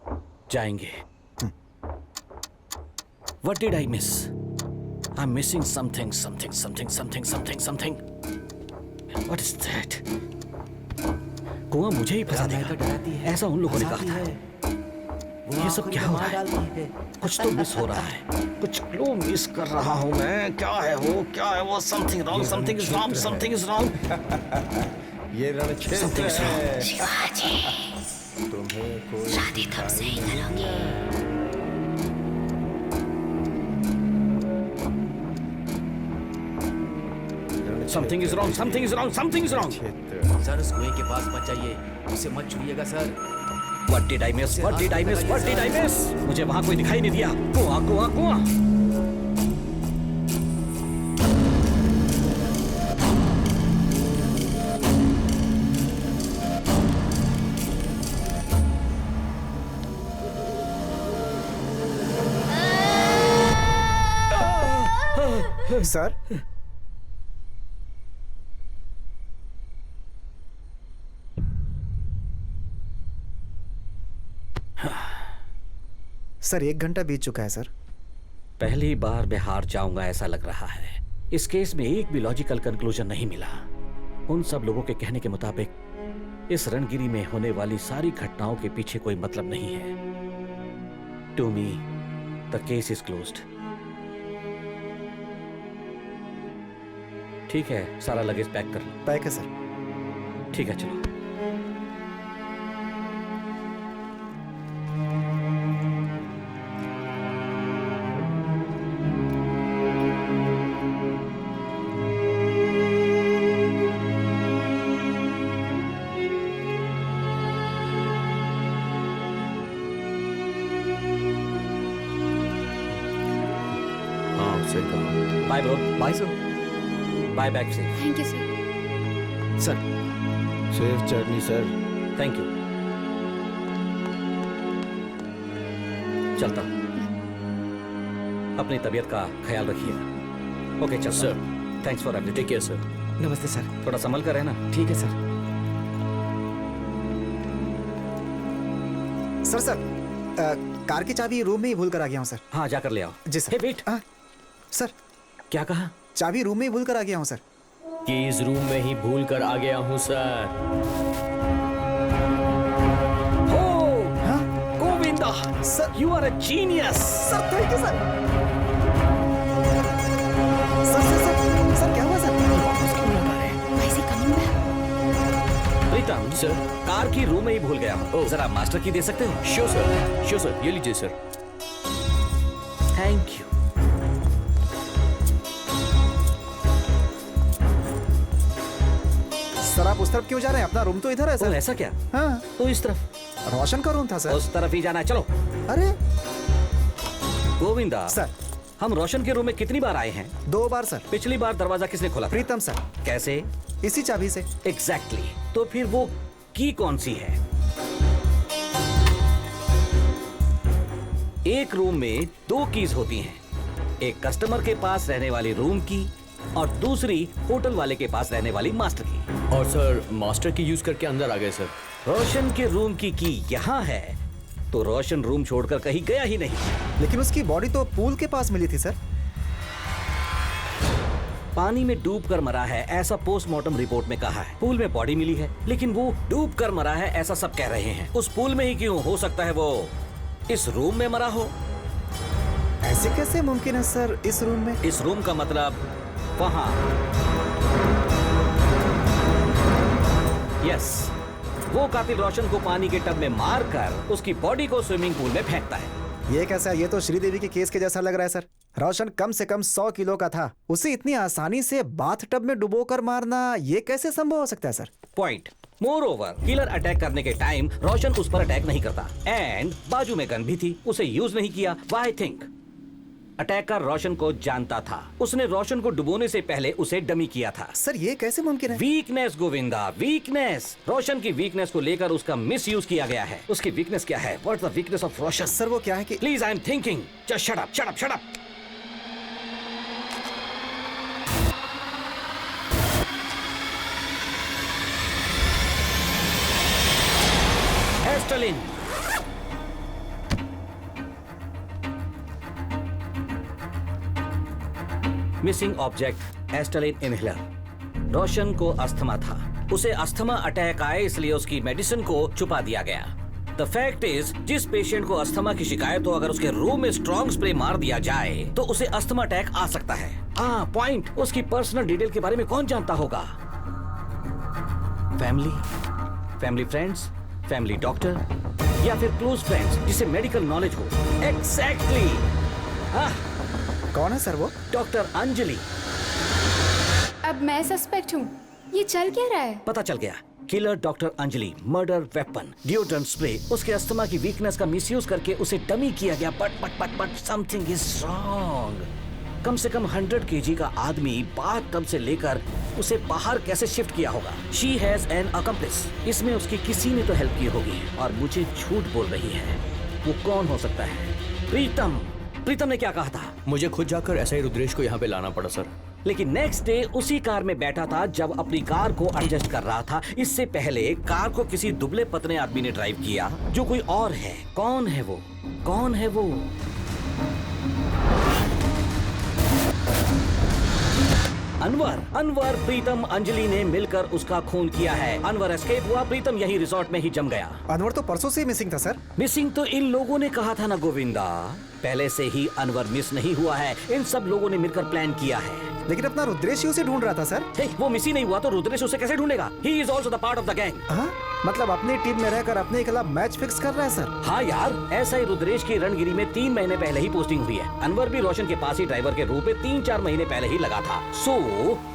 जाएंगे। What did I miss? I'm missing something. What is that? कुआं मुझे ही फंसा देगा, ऐसा उन लोगों ने कहा था। ये सब क्या हो रहा है? कुछ तो मिस हो रहा है, कुछ क्लू मिस कर रहा हूँ मैं। क्या है वो? Something is wrong. ये रणक्षेत्र है। शिवाजी, तुम्हें कोई शादी तब से ही करोगे। Something is wrong. सर उस कुएं के पास मत जाइए, उसे मत छूइएगा sir. What did I miss? मुझे वहाँ कोई दिखाई नहीं दिया। कुआं। सर, सर 1 घंटा बीत चुका है सर। पहली बार मैं हार जाऊंगा ऐसा लग रहा है। इस केस में एक भी लॉजिकल कंक्लूजन नहीं मिला। उन सब लोगों के कहने के मुताबिक इस रणगिरी में होने वाली सारी घटनाओं के पीछे कोई मतलब नहीं है। To me the case is closed. ठीक है, सारा लगेज पैक कर लो। पैक है सर। ठीक है, चलो। Bye bro. Bye sir. Bye back से। Thank you sir. Sir safe journey sir. Thank you. चलता हूं। अपनी तबीयत का ख्याल रखिए। ओके चल sir. Thanks for everything. Take care sir. नमस्ते सर। थोड़ा संभल कर रहना। ठीक है सर। सर कार की चाबी रूम में ही भूल कर आ गया हूँ सर। हाँ जाकर ले आओ। जी सर। वेट सर क्या कहा? चाबी रूम में ही भूल कर आ गया हूँ सर। कीज रूम में ही भूल कर आ गया हूँ sir. Govinda sir, you are a genius. Sir thank you sir. Sir क्या हुआ सर? प्रीतम सर, कार की रूम में ही भूल गया हूँ। जरा मास्टर की दे सकते हो? श्योर सर, श्योर सर, ये लीजिए सर। Thank you. सर आप उस तरफ क्यों जा रहे हैं? अपना रूम तो इधर है सर। ऐसा क्या? हाँ तो इस तरफ रोशन का रूम था सर। उस तरफ ही जाना है, चलो। अरे गोविंदा सर, हम रोशन के रूम में कितनी बार आए हैं? 2 बार सर। पिछली बार दरवाजा किसने खोला था? प्रीतम सर। कैसे? इसी चाबी से। एग्जैक्टली। तो फिर वो की कौन सी है? एक रूम में 2 कीज होती हैं, एक कस्टमर के पास रहने वाली रूम की और दूसरी होटल वाले के पास रहने वाली मास्टर की। और सर मास्टर की यूज करके अंदर आ गए सर। रोशन के रूम की यहाँ है, तो रोशन रूम छोड़कर कहीं गया ही नहीं। लेकिन उसकी बॉडी तो पूल के पास मिली थी सर। पानी में डूबकर मरा है ऐसा पोस्टमार्टम रिपोर्ट में कहा है। पूल में बॉडी मिली है, लेकिन वो डूबकर मरा है ऐसा सब कह रहे हैं। उस पूल में ही क्यों? हो सकता है वो इस रूम में मरा हो। ऐसे कैसे मुमकिन है सर? इस रूम में? इस रूम का मतलब वहां। यस, वो कातिल रोशन को पानी के टब में मारकर उसकी बॉडी को स्विमिंग पूल में फेंकता है। ये कैसा? ये तो श्रीदेवी के केस के जैसा लग रहा है सर। रोशन कम से कम 100 किलो का था, उसे इतनी आसानी से बाथ टब में डुबोकर मारना ये कैसे संभव हो सकता है sir? Point. More over, killer attack करने के टाइम रोशन उस पर अटैक नहीं करता, एंड बाजू में गन भी थी, उसे यूज नहीं किया। Why think? अटैकर रोशन को जानता था, उसने रोशन को डुबोने से पहले उसे डमी किया था। सर ये कैसे मुमकिन है? Weakness Govinda, weakness. रोशन की वीकनेस को लेकर उसका मिसयूज किया गया है। उसकी वीकनेस क्या है? What the weakness of Roshan? Sir वो क्या है कि please I am thinking, just shut up, shut up, shut up. Asthalin. Missing object Asthalin inhaler. Roshan को अस्थमा था, उसे अस्थमा अटैक आए इसलिए उसकी मेडिसिन को छुपा दिया गया। द फैक्ट इज, जिस पेशेंट को अस्थमा की शिकायत हो, अगर उसके रूम में स्ट्रॉन्ग स्प्रे मार दिया जाए तो उसे अस्थमा अटैक आ सकता है। पॉइंट। उसकी पर्सनल डिटेल के बारे में कौन जानता होगा? फैमिली फ्रेंड्स, फैमिली डॉक्टर, या फिर क्लोज फ्रेंड्स जिसे मेडिकल नॉलेज हो। एग्जैक्टली। कौन है सर वो? डॉक्टर अंजलि। अब मैं सस्पेक्ट हूँ। ये चल क्या रहा है? पता चल गया। Killer doctor Anjali, murder weapon, deodorant spray, उसके अस्थमा की वीकनेस का मिसयूज करके उसे डमी किया गया। But something is wrong. कम से कम 100 kg का आदमी बाथ टब से लेकर उसे बाहर कैसे शिफ्ट किया होगा? She has an accomplish. इसमें उसकी किसी ने तो हेल्प की होगी, और मुझे झूठ बोल रही है। वो कौन हो सकता है? प्रीतम ने क्या कहा था? मुझे खुद जाकर ऐसा ही रुद्रेश को यहाँ पे लाना पड़ा सर। लेकिन नेक्स्ट डे उसी कार में बैठा था जब अपनी कार को एडजस्ट कर रहा था। इससे पहले कार को किसी दुबले पतले आदमी ने ड्राइव किया जो कोई और है। कौन है वो? कौन है वो? अनवर। प्रीतम अंजलि ने मिलकर उसका खून किया है। अनवर एस्केप हुआ, प्रीतम यही रिसोर्ट में ही जम गया। अनवर तो परसों से मिसिंग था सर। मिसिंग तो इन लोगों ने कहा था ना गोविंदा, पहले से ही अनवर मिस नहीं हुआ है। इन सब लोगों ने मिलकर प्लान किया है। लेकिन अपना रुद्रेश उसे ढूंढ रहा था सर। वो मिस ही नहीं हुआ तो रुद्रेश उसे कैसे ढूंढेगा? He is also the part of the gang। मतलब अपनी टीम में रहकर अपने खिलाफ मैच फिक्स कर रहा है सर। हाँ यार, ऐसा ही रुद्रेश की रणगिरी में 3 महीने पहले ही पोस्टिंग हुई है। अनवर भी रोशन के पास ही ड्राइवर के रूप में 3-4 महीने पहले ही लगा था। So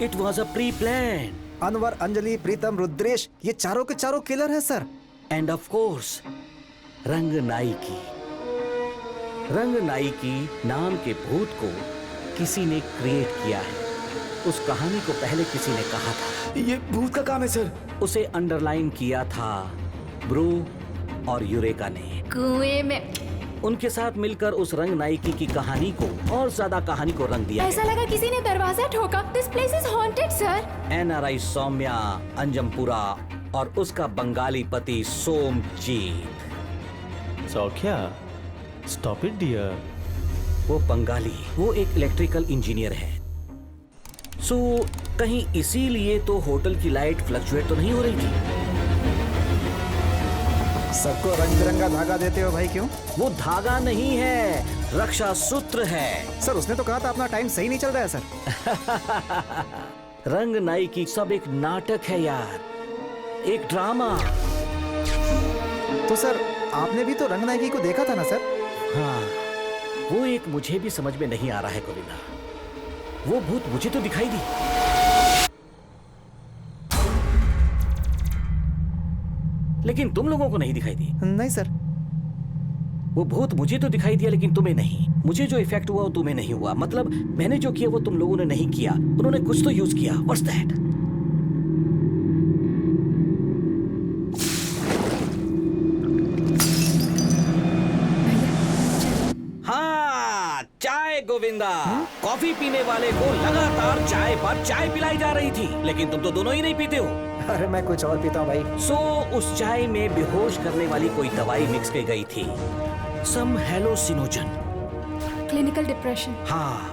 it was a pre plan. Anwar, Anjali, Pritam, Rudresh, ये चारों के चारों किलर है sir. And of course Ranganai की नाम के भूत को किसी ने क्रिएट किया है। उस कहानी को पहले किसी ने कहा था। ये भूत का काम है सर। उसे अंडरलाइन किया था ब्रू और यूरेका ने। कुएं में उनके साथ मिलकर उस रंगनायकी की कहानी को और ज्यादा कहानी को रंग दिया। ऐसा लगा किसी ने दरवाजा ठोका। This place is haunted sir. NRI Saumya Anjampura और उसका बंगाली पति Somjit. Saukhya, stop it dear. वो बंगाली, वो एक इलेक्ट्रिकल इंजीनियर है। सो कहीं इसीलिए तो होटल की लाइट फ्लक्चुएट तो नहीं हो रही थी। सबको रंग बिरंगा धागा देते हो भाई, क्यों? वो धागा नहीं है, रक्षा सूत्र है। सर उसने तो कहा था अपना टाइम सही नहीं चल रहा है सर। रंग नाई की सब एक नाटक है यार, एक ड्रामा। तो सर आपने भी तो रंग नायकी को देखा था ना सर? हाँ, वो एक मुझे भी समझ में नहीं आ रहा है गोविंदा। वो भूत मुझे तो दिखाई दी, लेकिन तुम लोगों को नहीं दिखाई दी। नहीं सर। वो भूत मुझे तो दिखाई दिया लेकिन तुम्हें नहीं। मुझे जो इफेक्ट हुआ वो तुम्हें नहीं हुआ। मतलब मैंने जो किया वो तुम लोगों ने नहीं किया। उन्होंने कुछ तो यूज किया। What's that? हाँ, चाय गोविंदा। कॉफी पीने वाले को लगातार चाय पर चाय पिलाई जा रही थी, लेकिन तुम तो दोनों ही नहीं पीते हो। अरे मैं कुछ और पीता हूँ भाई। सो उस चाय में बेहोश करने वाली कोई दवाई मिक्स की गई थी, सम हेलोसिनोजन। Clinical depression. हाँ,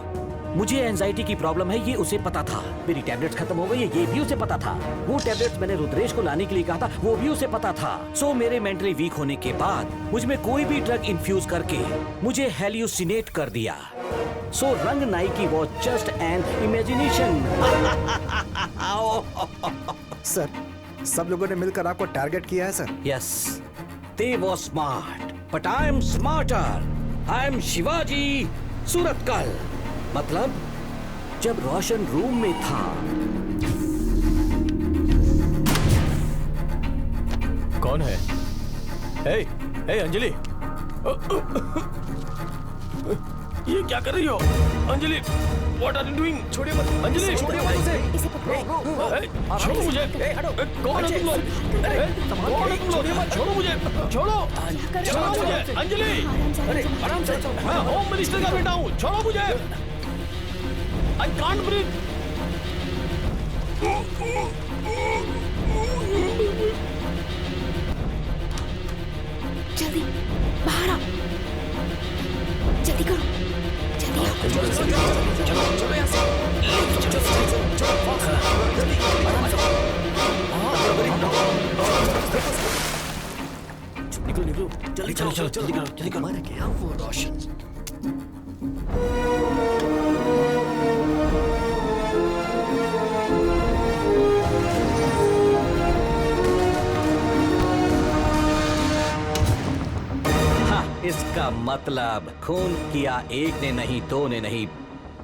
मुझे एंजाइटी की प्रॉब्लम है ये उसे पता था। मेरी टैबलेट्स खत्म हो गई है ये भी उसे पता था। वो टैबलेट्स मैंने रुद्रेश को लाने के लिए कहा था वो भी उसे पता था। सो मेरे मेंटली वीक होने के बाद मुझ में कोई भी ड्रग इन्फ्यूज करके मुझे हेल्यूसिनेट कर दिया। सो रंग नाई की was just an imagination. Sir सब लोगों ने मिलकर आपको टारगेट किया है sir. Yes, they were smart, but I am smarter. I am Shivaji Surathkal. मतलब जब रोशन रूम में था। कौन है? हे, हे अंजलि, ये क्या कर रही हो Anjali? What are you doing? छोड़िए मत अंजलि, छोड़िए मत उसे। छोड़ो मुझे। कौन है तुम लोग? कौन है तुम लोग? छोड़ो मुझे, छोड़ो, छोड़ो मुझे अंजलि। अरे आराम से। मैं होम मिनिस्टर का बेटा हूँ, छोड़ो मुझे। I can't breathe. जल्दी बाहर आओ, जल्दी करो, जल्दी आओ। चलो यहाँ से। निकलो निकलो, जल्दी चलो चलो जल्दी करो जल्दी करो। क्या वो रोशन? इसका मतलब खून किया एक ने नहीं, दो ने नहीं,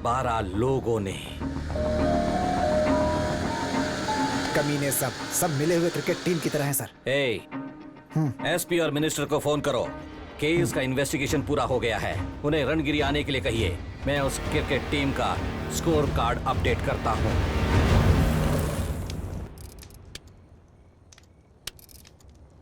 12 लोगों ने। कमीने सब मिले हुए क्रिकेट टीम की तरह हैं सर। एसपी और मिनिस्टर को फोन करो। केस का इन्वेस्टिगेशन पूरा हो गया है। उन्हें रणगिरी आने के लिए कहिए। मैं उस क्रिकेट टीम का स्कोर कार्ड अपडेट करता हूँ।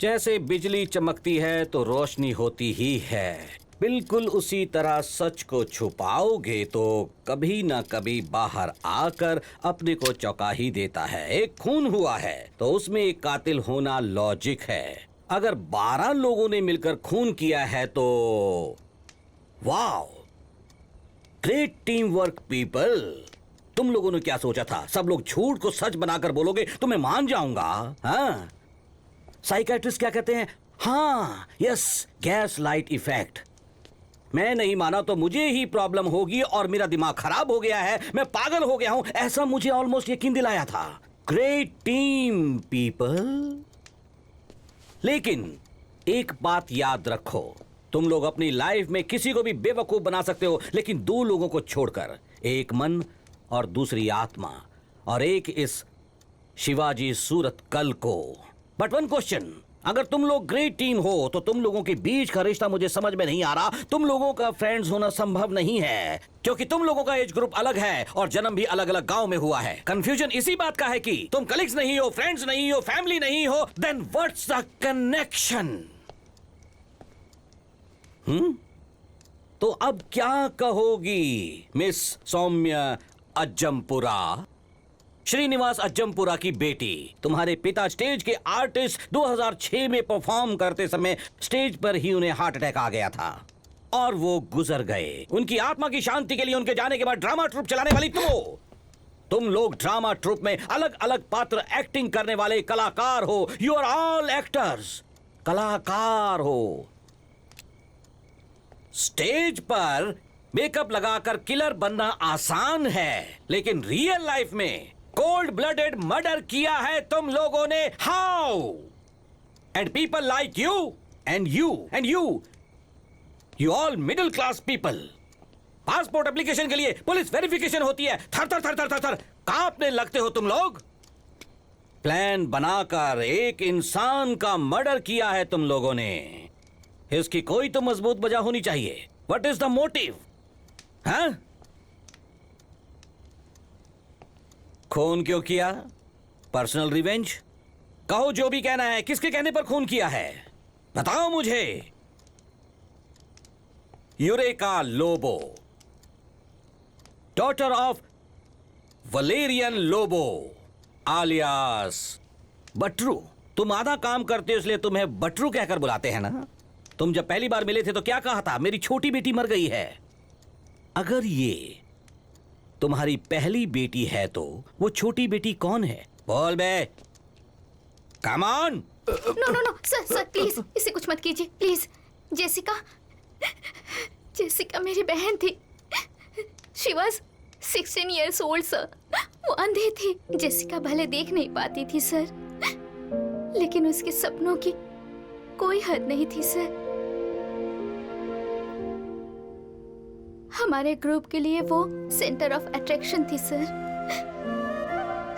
जैसे बिजली चमकती है तो रोशनी होती ही है, बिल्कुल उसी तरह सच को छुपाओगे तो कभी ना कभी बाहर आकर अपने को चौंका ही देता है। एक खून हुआ है तो उसमें एक कातिल होना लॉजिक है। अगर 12 लोगों ने मिलकर खून किया है तो wow, great team work people. तुम लोगों ने क्या सोचा था? सब लोग झूठ को सच बनाकर बोलोगे तो मैं मान जाऊंगा? हाँ, साइकेट्रिस्ट क्या कहते हैं? हाँ, यस, गैस लाइट इफेक्ट। मैं नहीं माना तो मुझे ही प्रॉब्लम होगी और मेरा दिमाग खराब हो गया है, मैं पागल हो गया हूं, ऐसा मुझे ऑलमोस्ट यकीन दिलाया था। Great team people. लेकिन एक बात याद रखो, तुम लोग अपनी लाइफ में किसी को भी बेवकूफ बना सकते हो, लेकिन 2 लोगों को छोड़कर, एक मन और दूसरी आत्मा, और एक इस शिवाजी सूरतकल को। बट वन क्वेश्चन, अगर तुम लोग ग्रेट टीम हो तो तुम लोगों के बीच का रिश्ता मुझे समझ में नहीं आ रहा। तुम लोगों का फ्रेंड्स होना संभव नहीं है क्योंकि तुम लोगों का एज ग्रुप अलग है और जन्म भी अलग अलग गांव में हुआ है। कंफ्यूजन इसी बात का है कि तुम कलीग्स नहीं हो, फ्रेंड्स नहीं हो, फैमिली नहीं हो। Then what's the connection? तो अब क्या कहोगी मिस सौम्या अज्जमपुरा? श्रीनिवास अज्जमपुरा की बेटी। तुम्हारे पिता स्टेज के आर्टिस्ट 2006 में परफॉर्म करते समय स्टेज पर ही उन्हें हार्ट अटैक आ गया था। और वो गुजर गए। उनकी आत्मा की शांति के लिए उनके जाने के बाद ड्रामा ट्रूप चलाने वाली तुम लोग ड्रामा ट्रूप में अलग अलग पात्र एक्टिंग करने वाले कलाकार हो। यू आर ऑल एक्टर्स, कलाकार हो। स्टेज पर मेकअप लगाकर किलर बनना आसान है, लेकिन रियल लाइफ में कोल्ड ब्लडेड मर्डर किया है तुम लोगों ने। How? And people like you and you all middle class people. Passport application के लिए पुलिस वेरिफिकेशन होती है, थर थर थर थर थर थर कांपने लगते हो तुम लोग। प्लान बनाकर एक इंसान का मर्डर किया है तुम लोगों ने। इसकी कोई तो मजबूत वजह होनी चाहिए। What is the motive? हाँ? खून क्यों किया? Personal revenge? कहो जो भी कहना है। किसके कहने पर खून किया है बताओ मुझे। Eureka Lobo, daughter of Valerian Lobo alias बटरू। तुम आधा काम करते हो इसलिए तुम्हें बटरू कहकर बुलाते हैं ना। तुम जब पहली बार मिले थे तो क्या कहा था? मेरी छोटी बेटी मर गई है। अगर ये तुम्हारी पहली बेटी है तो वो छोटी बेटी कौन है? बोल बे, come on. No sir please इसे कुछ मत कीजिए प्लीज। जेसिका मेरी बहन थी। She was 16 years old sir. वो अंधे थी। जेसिका भले देख नहीं पाती थी सर, लेकिन उसके सपनों की कोई हद नहीं थी सर। हमारे ग्रुप के लिए वो सेंटर ऑफ अट्रैक्शन थी सर।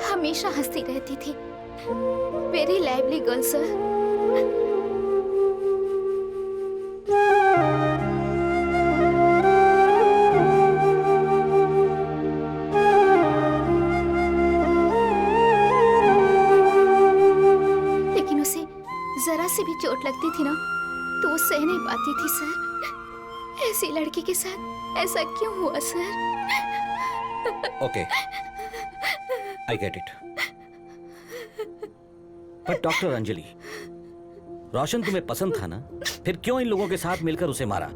हमेशा हंसती रहती थी। Very lively girl sir. लेकिन उसे जरा सी भी चोट लगती थी ना तो वो सह नहीं पाती थी सर। ऐसी लड़की के साथ ऐसा क्यों हुआ sir? Okay, I get it. पर डॉक्टर अंजलि, रोशन तुम्हें पसंद था ना, फिर क्यों इन लोगों के साथ मिलकर उसे मारा?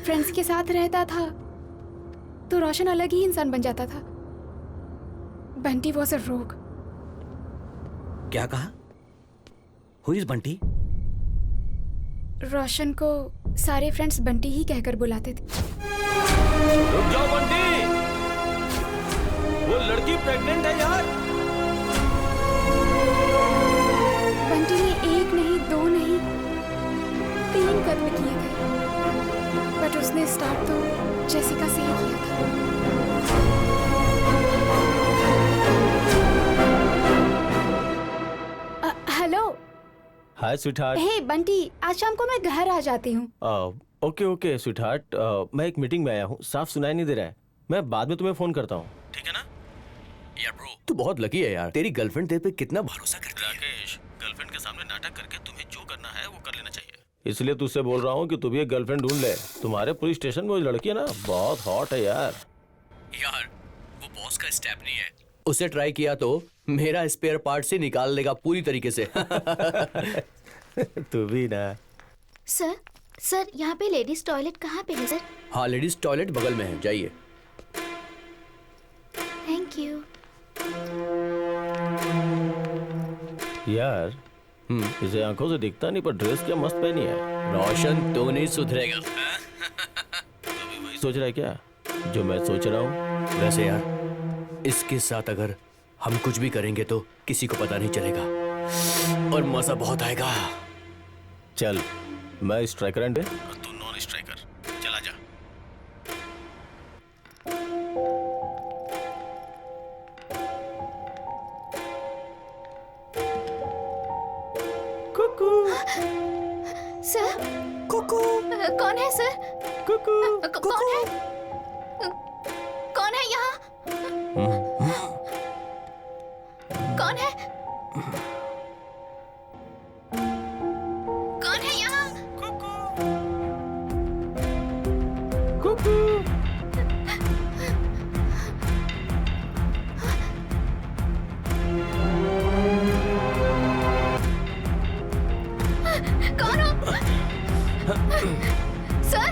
फ्रेंड्स के साथ रहता था तो रोशन अलग ही इंसान बन जाता था। बंटी वॉज अ रोग। क्या कहा? Who is Bunty? रोशन को सारे फ्रेंड्स बंटी ही कहकर बुलाते थे। रुक जाओ बंटी, वो लड़की प्रेग्नेंट है यार। बंटी ने 1 नहीं 2 नहीं 3 कत्ल किए थे, बट उसने स्टार्ट तो जेसिका से ही किया था। हेलो। हाय स्वीटहार्ट। हे बंटी, आज शाम को मैं घर आ जाती हूँ। ओके स्वीटहार्ट, मैं एक मीटिंग में आया हूँ, साफ सुनाई नहीं दे रहा है। मैं बाद में तुम्हें फोन करता हूँ। ठीक है ना? यार ब्रो, तू बहुत लकी है यार। तेरी गर्लफ्रेंड तेरे पे कितना भरोसा करती है। राकेश, गर्लफ्रेंड के सामने नाटक करके तुम्हें जो करना है वो कर लेना चाहिए। इसलिए तुझसे बोल रहा हूँ कि तू भी एक गर्लफ्रेंड ढूंढ ले। तुम्हारे पुलिस स्टेशन में वो लड़की है ना, बहुत हॉट है यार। यार वो बॉस का स्टेप नहीं है। उसे ट्राई किया तो मेरा स्पेयर पार्ट से निकाल लेगा पूरी तरीके से। तू भी ना। सर यहाँ पे लेडीज टॉयलेट कहाँ पे है सर? हाँ, लेडीज टॉयलेट बगल में है, जाइए। Thank you. यार इसे आंखों से दिखता नहीं, पर ड्रेस क्या मस्त पहनी है। रोशन तो नहीं सुधरेगा। वही सोच रहा है क्या जो मैं सोच रहा हूँ? वैसे यार इसके साथ अगर हम कुछ भी करेंगे तो किसी को पता नहीं चलेगा और मजा बहुत आएगा। चल, मैं स्ट्राइकर एंड तू नॉन स्ट्राइकर, चला जा। कुकू। सर कुकू। कौन है सर? कुकू। कौन है? कौन है यहाँ? कौन है? कौन है यहाँ? कुकू। कौन हो? सर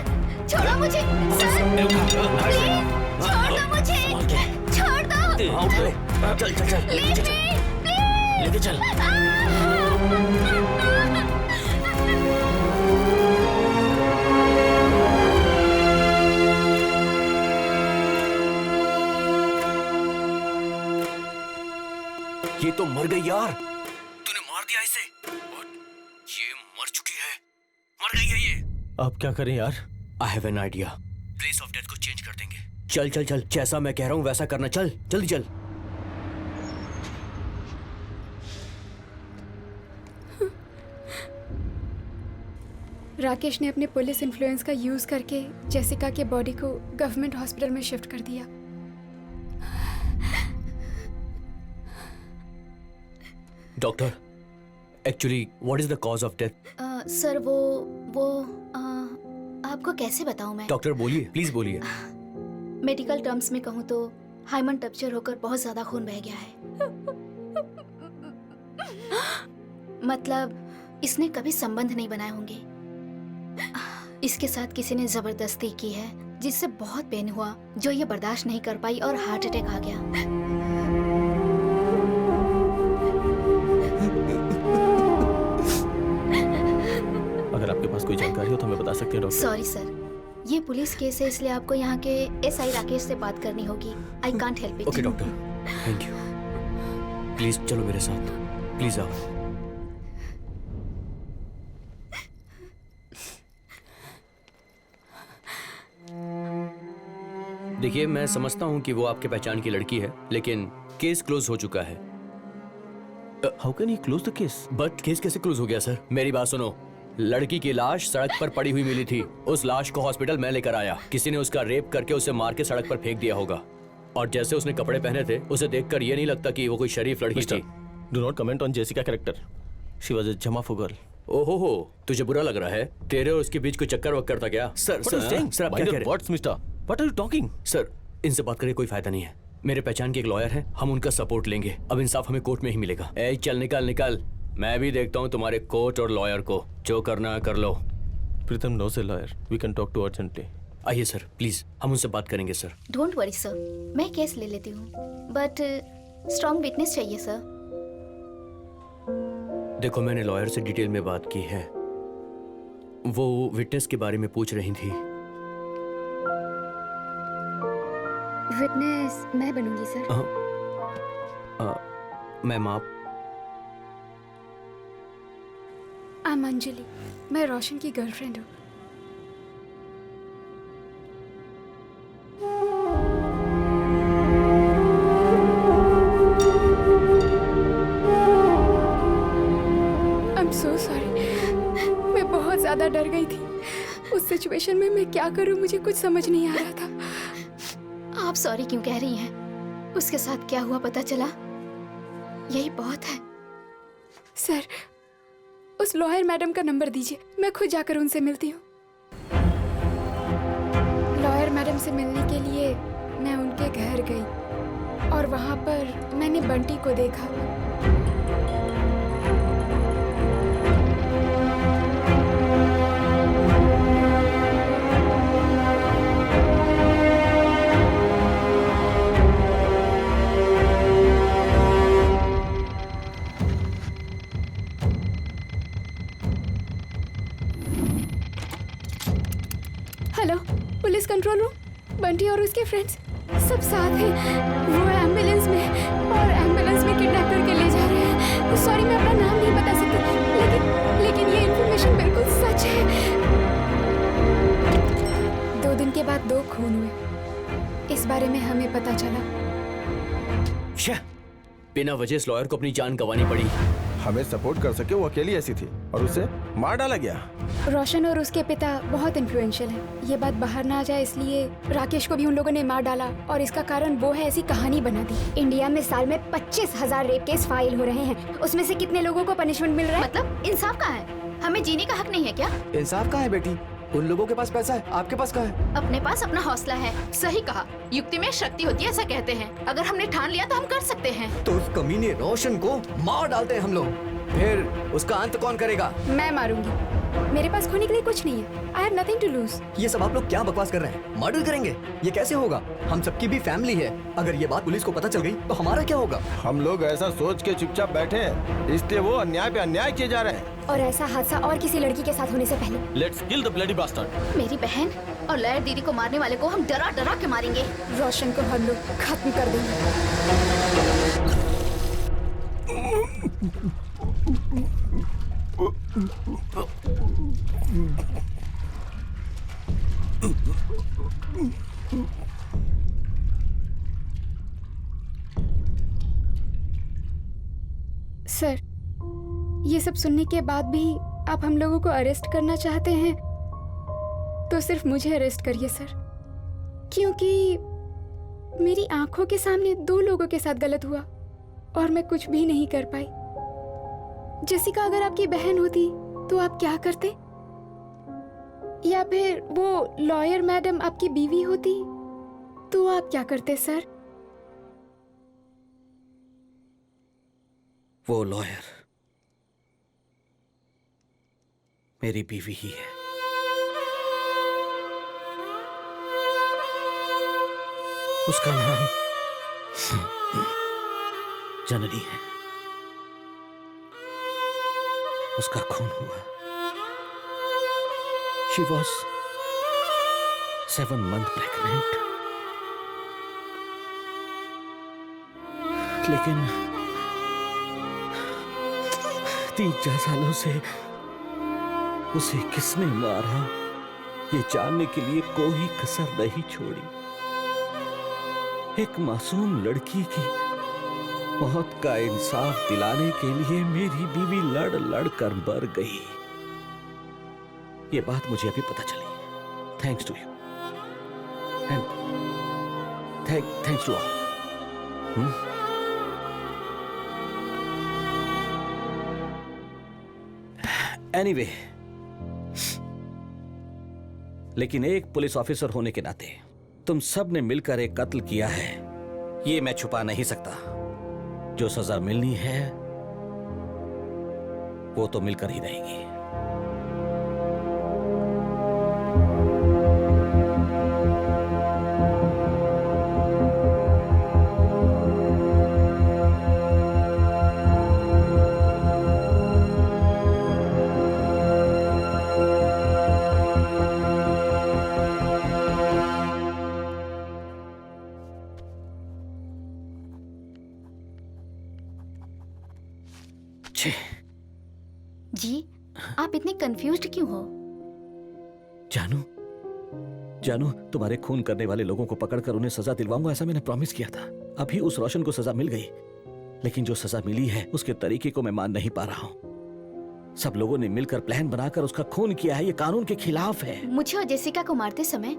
चल चल चल चल लेके चल ये तो मर गई यार। तूने मार दिया इसे। ये मर चुकी है, मर गई है ये। अब क्या करें यार? आई have an idea. Place of death को चेंज कर देंगे। चल चल चल, जैसा मैं कह रहा हूँ वैसा करना। चल जल्दी चल। राकेश ने अपने पुलिस इन्फ्लुएंस का यूज करके जेसिका के बॉडी को गवर्नमेंट हॉस्पिटल में शिफ्ट कर दिया। Doctor, actually what is the cause of death? Sir वो आपको कैसे बताऊं मैं? डॉक्टर बोलिए, प्लीज बोलिए। मेडिकल टर्म्स में कहूँ तो हाइमन टप्चर होकर बहुत ज्यादा खून बह गया है। मतलब इसने कभी संबंध नहीं बनाए होंगे। इसके साथ किसी ने जबरदस्ती की है जिससे बहुत पेन हुआ, जो ये बर्दाश्त नहीं कर पाई और हार्ट अटैक आ गया। अगर आपके पास कोई जानकारी हो तो हमें बता सकते हैं डॉक्टर। सॉरी सर, ये पुलिस केस है इसलिए आपको यहाँ के एसआई राकेश से बात करनी होगी। I can't help it. Okay doctor, thank you. Please चलो मेरे साथ, प्लीज आओ। देखिए, मैं समझता हूँ कि वो आपके पहचान की लड़की है, लेकिन केस क्लोज हो चुका है। How can he close the case? But case कैसे क्लोज हो गया सर? मेरी बात सुनो। लड़की की लाश सड़क पर पड़ी हुई मिली थी। उस लाश को हॉस्पिटल मैं लेकर आया। किसी ने उसका रेप करके उसे मार के सड़क पर फेंक दिया होगा। और जैसे उसने कपड़े पहने थे, उसे देखकर ये नहीं लगता कि वो कोई शरीफ लड़की थी। Do not comment on Jessica character. She was a जमाफू गर्ल। ओहो, तुझे बुरा लग रहा है? तेरे और उसके बीच कोई चक्कर वक्कर था क्या? सर आप क्या कह रहे हैं? What's mister? What are you talking? Sir, इनसे बात करके कोई फायदा नहीं है। मेरे पहचान के एक लॉयर हैं, हम उनका सपोर्ट लेंगे। अब इंसाफ हमें कोर्ट में ही मिलेगा। ए चल निकल निकल। मैं भी देखता हूँ तुम्हारे कोर्ट और लॉयर को। जो करना है कर लो। Pritam knows a lawyer. We can talk to urgently. आइए सर, प्लीज हम उनसे बात करेंगे सर। डोंट वरी सर, मैं केस ले लेती हूँ, बट स्ट्रॉन्ग विटनेस चाहिए सर। देखो, मैंने लॉयर से डिटेल में बात की है। वो विटनेस के बारे में पूछ रही थी। विटनेस मैं बनूंगी सर। मैम आप? I'm अंजलि, मैं रोशन की गर्लफ्रेंड हूँ। I'm so sorry, मैं बहुत ज्यादा डर गई थी। उस सिचुएशन में मैं क्या करूँ, मुझे कुछ समझ नहीं आ रहा था। आप सॉरी क्यों कह रही हैं? उसके साथ क्या हुआ पता चला? यही बहुत है। सर, उस लॉयर मैडम का नंबर दीजिए, मैं खुद जाकर उनसे मिलती हूँ। लॉयर मैडम से मिलने के लिए मैं उनके घर गई और वहाँ पर मैंने बंटी को देखा। Hello, police control room. Bunty और उसके फ्रेंड्स सब साथ हैं। वो एम्बुलेंस में और एम्बुलेंस में किडनैप करके ले जा रहे हैं। सॉरी, मैं अपना नाम नहीं बता सकती, लेकिन ये इन्फॉर्मेशन बिल्कुल सच है। 2 दिन के बाद 2 खून हुए, इस बारे में हमें पता चला। बिना वजह इस लॉयर को अपनी जान गंवानी पड़ी। हमें सपोर्ट कर सके वो अकेली ऐसी थी और उसे मार डाला गया। रोशन और उसके पिता बहुत इन्फ्लुएंशियल हैं। ये बात बाहर ना आ जाए इसलिए राकेश को भी उन लोगों ने मार डाला और इसका कारण वो है, ऐसी कहानी बना दी। इंडिया में साल में 25,000 रेप केस फाइल हो रहे हैं। उसमें से कितने लोगों को पनिशमेंट मिल रहा है? मतलब इंसाफ कहाँ है? हमें जीने का हक नहीं है क्या? इंसाफ कहाँ है बेटी? उन लोगों के पास पैसा है, आपके पास कहाँ है? अपने पास अपना हौसला है। सही कहा, युक्ति में शक्ति होती है ऐसा कहते हैं। अगर हमने ठान लिया तो हम कर सकते हैं। तो उस कमीने रोशन को मार डालते हैं हम लोग, फिर उसका अंत कौन करेगा? मैं मारूंगी। मेरे पास खोने के लिए कुछ नहीं है। I have nothing to lose. ये सब आप लोग क्या बकवास कर रहे हैं? मर्डर करेंगे? ये कैसे होगा? हम सबकी भी फैमिली है। अगर ये बात पुलिस को पता चल गई तो हमारा क्या होगा? हम लोग ऐसा सोच के चुपचाप बैठे हैं, इसलिए वो अन्याय पे अन्याय किए जा रहे हैं। और ऐसा हादसा और किसी लड़की के साथ होने से पहले। Let's kill the bloody bastard. मेरी बहन और लॉयर दीदी को मारने वाले को हम डरा डरा के मारेंगे। रोशन को हम लोग खत्म कर देंगे। सर, ये सब सुनने के बाद भी आप हम लोगों को अरेस्ट करना चाहते हैं तो सिर्फ मुझे अरेस्ट करिए सर, क्योंकि मेरी आंखों के सामने 2 लोगों के साथ गलत हुआ और मैं कुछ भी नहीं कर पाई। जेसिका अगर आपकी बहन होती तो आप क्या करते? या फिर वो लॉयर मैडम आपकी बीवी होती तो आप क्या करते सर? वो लॉयर मेरी बीवी ही है। उसका नाम जननी है। उसका खून हुआ। She was 7 months pregnant. लेकिन 3-4 सालों से उसे किसने मारा ये जानने के लिए कोई कसर नहीं छोड़ी। एक मासूम लड़की की मौत का इंसाफ दिलाने के लिए मेरी बीवी लड़ लड़ कर मर गई। ये बात मुझे अभी पता चली। Thanks to you and thanks to all. Anyway, लेकिन एक पुलिस ऑफिसर होने के नाते तुम सब ने मिलकर एक कत्ल किया है, ये मैं छुपा नहीं सकता। जो सजा मिलनी है वो तो मिलकर ही रहेगी। जी, आप इतने कंफ्यूज्ड क्यों हो? जानू, तुम्हारे खून करने वाले लोगों को पकड़कर उन्हें सजा दिलवाऊंगा, ऐसा मैंने प्रॉमिस किया था। अभी उस रोशन को सजा मिल गई, लेकिन जो सजा मिली है उसके तरीके को मैं मान नहीं पा रहा हूँ। सब लोगों ने मिलकर प्लान बनाकर उसका खून किया है, ये कानून के खिलाफ है। मुझे और जेसिका को मारते समय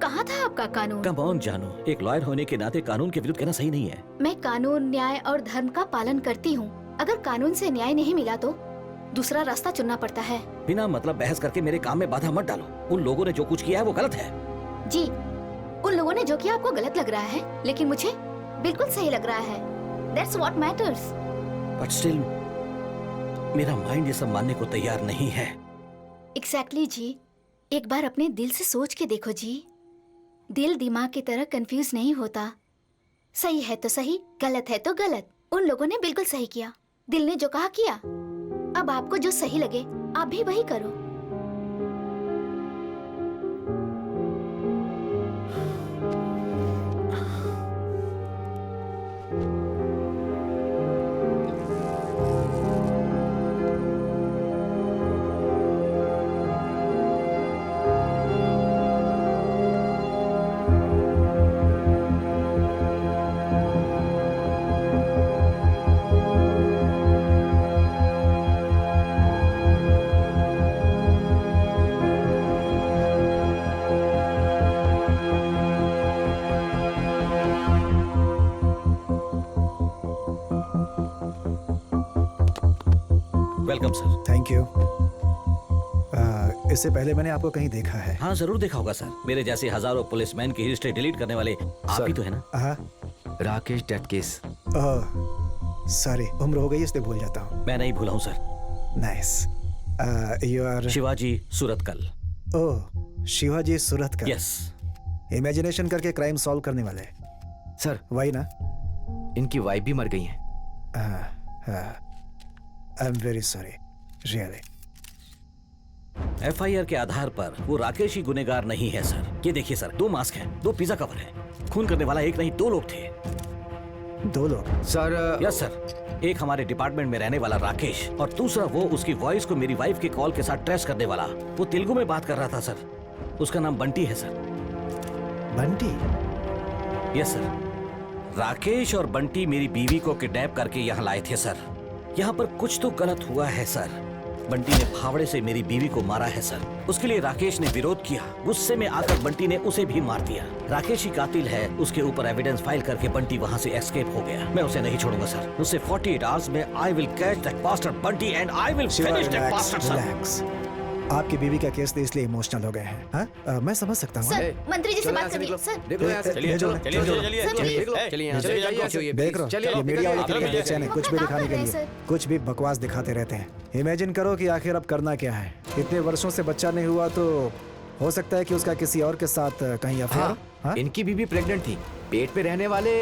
कहाँ था आपका कानून? कम ऑन जानू, एक लॉयर होने के नाते कानून के विरुद्ध कहना सही नहीं है। मैं कानून, न्याय और धर्म का पालन करती हूँ। अगर कानून से न्याय नहीं मिला तो दूसरा रास्ता चुनना पड़ता है। बिना मतलब बहस करके मेरे काम में बाधा मत डालो। उन लोगों ने जो कुछ किया है वो गलत है। जी, उन लोगों ने जो किया आपको गलत लग रहा है, लेकिन मुझे बिल्कुल सही लग रहा है। That's what matters. But still, मेरा माइंड ये सब मानने को तैयार नहीं है। Exactly जी, एक बार अपने दिल से सोच के देखो जी। दिल दिमाग की तरह कंफ्यूज नहीं होता। सही है तो सही, गलत है तो गलत। उन लोगों ने बिल्कुल सही किया। दिल ने जो कहा किया। अब आपको जो सही लगे आप भी वही करो। Welcome sir. Thank you. इससे पहले मैंने आपको कहीं देखा है। हाँ जरूर देखा होगा सर। मेरे जैसे हजारों पुलिसमैन की हिस्ट्री डिलीट करने वाले आप ही तो है ना? हाँ, राकेश डेथ केस। सॉरी, उम्र हो गई इसलिए भूल जाता हूँ। मैं नहीं भूला हूँ sir. Nice. You are Shivaji Suratkal. Oh, Shivaji Suratkal. Yes. Imagination करके क्राइम सॉल्व करने वाले। सर वही ना? इनकी वाइफ भी मर गई है। I am very sorry, really. FIR के आधार पर वो राकेश ही गुनेगार नहीं है सर। ये देखिए सर, 2 मास्क हैं, 2 पिज्जा कवर हैं। खून करने वाला एक नहीं 2 लोग थे। 2 लोग? Sir yes sir. एक हमारे डिपार्टमेंट में रहने वाला राकेश और दूसरा वो उसकी वॉइस को मेरी वाइफ के कॉल के साथ ट्रेस करने वाला। वो तेलुगु में बात कर रहा था सर। उसका नाम बंटी है sir. Bunty? Yes sir. Rakesh और बंटी मेरी बीवी को किडनैप करके यहाँ लाए थे सर। यहाँ पर कुछ तो गलत हुआ है सर। बंटी ने फावड़े से मेरी बीवी को मारा है सर। उसके लिए राकेश ने विरोध किया। गुस्से में आकर बंटी ने उसे भी मार दिया। राकेश ही कातिल है। उसके ऊपर एविडेंस फाइल करके बंटी वहाँ से एस्केप हो गया। मैं उसे नहीं छोड़ूंगा सर। उससे 48 आवर्स में I will catch that bastard Bunty and I will finish that bastard sir. आपकी बीवी का केस तो इसलिए इमोशनल हो गए हैं। हाँ? मैं समझ सकता हूँ। सर, मंत्री जी से बात करिए सर। देख लो यहाँ से। चलिए, देख रहे हो, ये मीडिया वाले कितने बेचैन हैं, कुछ भी दिखाने के लिए कुछ भी बकवास दिखाते रहते हैं। इमेजिन करो कि आखिर अब करना क्या है। इतने वर्षों से बच्चा नहीं हुआ तो हो सकता है कि उसका किसी और के साथ कहीं अफेयर। हाँ, इनकी बीवी प्रेग्नेंट थी। पेट पे रहने वाले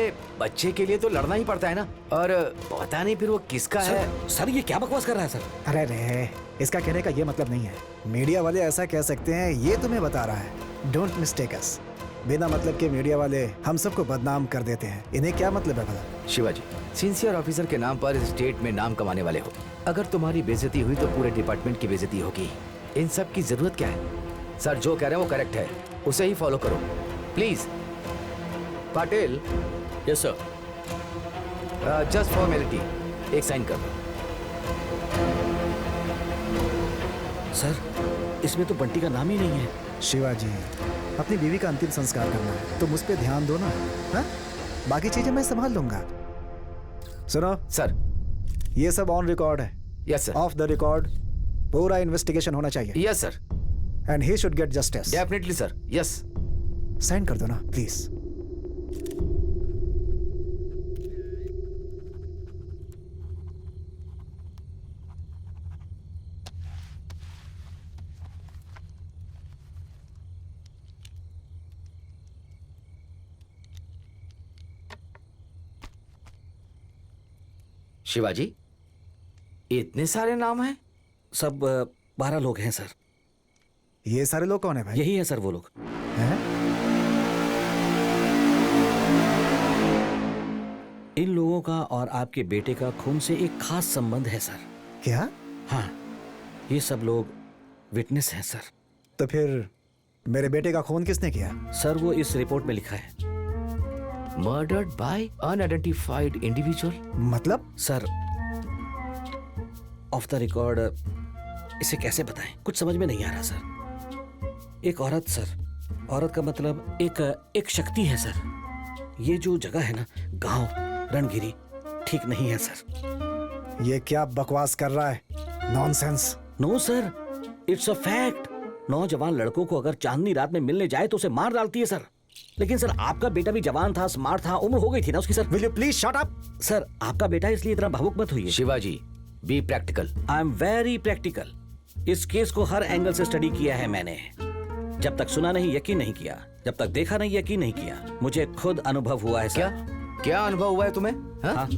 बच्चे के लिए तो लड़ना ही पड़ता है ना। और पता नहीं फिर वो किसका है। सर ये क्या बकवास कर रहा है सर? अरे रे, इसका कहने का ये मतलब नहीं है। मीडिया वाले ऐसा कह सकते हैं, ये तुम्हें बता रहा है। डोंट मिस्टेक अस। बिना मतलब के मीडिया वाले हम सबको बदनाम कर देते हैं। इन्हें क्या मतलब है भला? शिवाजी, सिंसियर ऑफिसर के नाम पर स्टेट में नाम कमाने वाले हो। अगर तुम्हारी बेइज्जती हुई तो पूरे डिपार्टमेंट की बेइज्जती होगी। इन सब की जरूरत क्या है? सर जो कह रहे हैं वो करेक्ट है, उसे ही फॉलो करो please. Patil. Yes sir. Just formality, एक साइन कर दो। सर इसमें तो बंटी का नाम ही नहीं है। शिवाजी, अपनी बीवी का अंतिम संस्कार करना है, तुम उस पर ध्यान दो ना। हा? बाकी चीजें मैं संभाल लूंगा। सुनो सर, ये सब ऑन रिकॉर्ड है। Yes sir. Off the record पूरा इन्वेस्टिगेशन होना चाहिए। Yes sir. And he should get justice. Definitely sir. Yes. Sign कर दो ना प्लीज। शिवाजी, इतने सारे नाम हैं? सब 12 लोग हैं सर। ये सारे लोग कौन है भाई? यही है सर वो लोग। हैं? इन लोगों का और आपके बेटे का खून से एक खास संबंध है सर। क्या? हाँ, ये सब लोग विटनेस हैं सर। तो फिर मेरे बेटे का खून किसने किया? सर वो इस रिपोर्ट में लिखा है। Murdered by unidentified individual. मतलब? सर ऑफ द रिकॉर्ड इसे कैसे बताएं, कुछ समझ में नहीं आ रहा सर। एक औरत सर, औरत का मतलब एक शक्ति है सर। ये जो जगह है ना, गांव रणगिरी, ठीक नहीं है सर। ये क्या बकवास कर रहा है? Nonsense. No sir, it's a fact. नौजवान लड़कों को अगर चांदनी रात में मिलने जाए तो उसे मार डालती है सर। लेकिन सर आपका बेटा भी जवान था, स्मार्ट था, उम्र हो गई थी ना उसकी sir. Will you please shut up? Sir आपका बेटा इसलिए इतना भावुक मत होइए। Shivaji, be practical. I am very practical. इस केस को हर एंगल से स्टडी किया है मैंने। जब तक सुना नहीं यकीन नहीं किया, जब तक देखा नहीं यकीन नहीं किया। मुझे खुद अनुभव हुआ है सर। क्या अनुभव हुआ है तुम्हें? हाँ?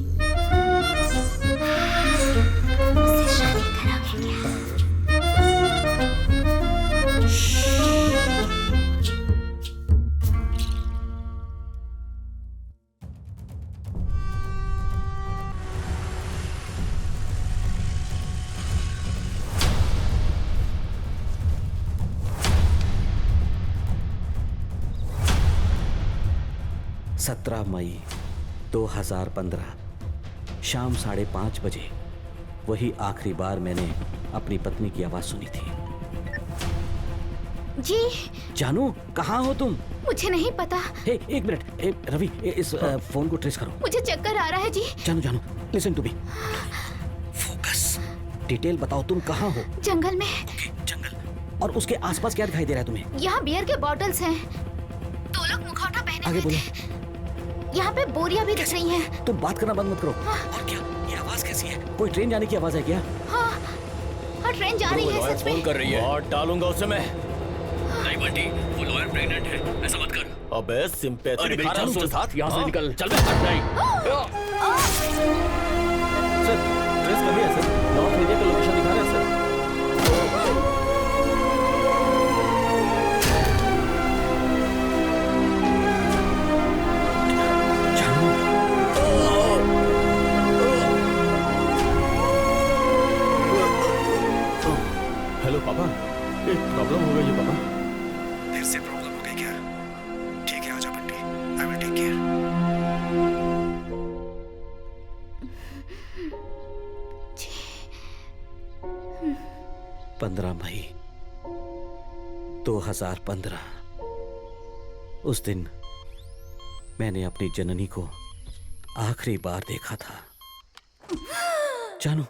सत्रह मई 2015 शाम 5:30 बजे वही आखिरी बार मैंने अपनी पत्नी की आवाज सुनी थी। जी जानू, कहाँ हो तुम? मुझे नहीं पता। एक मिनट रवि, इस फोन को ट्रेस करो। मुझे चक्कर आ रहा है जी। जानू listen to me. Focus. Detail बताओ, तुम कहाँ हो? जंगल में। जंगल। और उसके आसपास क्या दिखाई दे रहा है तुम्हें? यहाँ बियर के बॉटल्स हैं। 2 लोग मुखौटा पहने आगे हुए थे। यहाँ पे बोरियां भी दिख रही हैं। तुम बात करना बंद मत करो। और क्या ये आवाज कैसी है? कोई ट्रेन जाने की आवाज है क्या? हाँ, बाहर ट्रेन जा रही है सच में। फोन कर रही है और डालूंगा उसे मैं। नहीं बंटी, वो लॉयर प्रेग्नेंट है, ऐसा मत कर। अबे सिंपैथी अरे दिखा रहा हूं सुन, उसके साथ। यहाँ से निकल, चल बे। नहीं सर ट्रेस कर लिया सर, नॉर्थ एरिया का लोकेशन दिखा रहा है सर। हेलो पापा, एक प्रॉब्लम हो गई है पापा। फिर से प्रॉब्लम हो गई क्या? ठीक है, आजा Bunty, I will take care. 15 मई 2015 उस दिन मैंने अपनी जननी को आखिरी बार देखा था। जानू,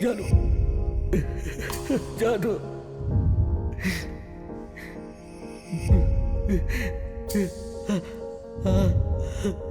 जानू, जानू, जानू।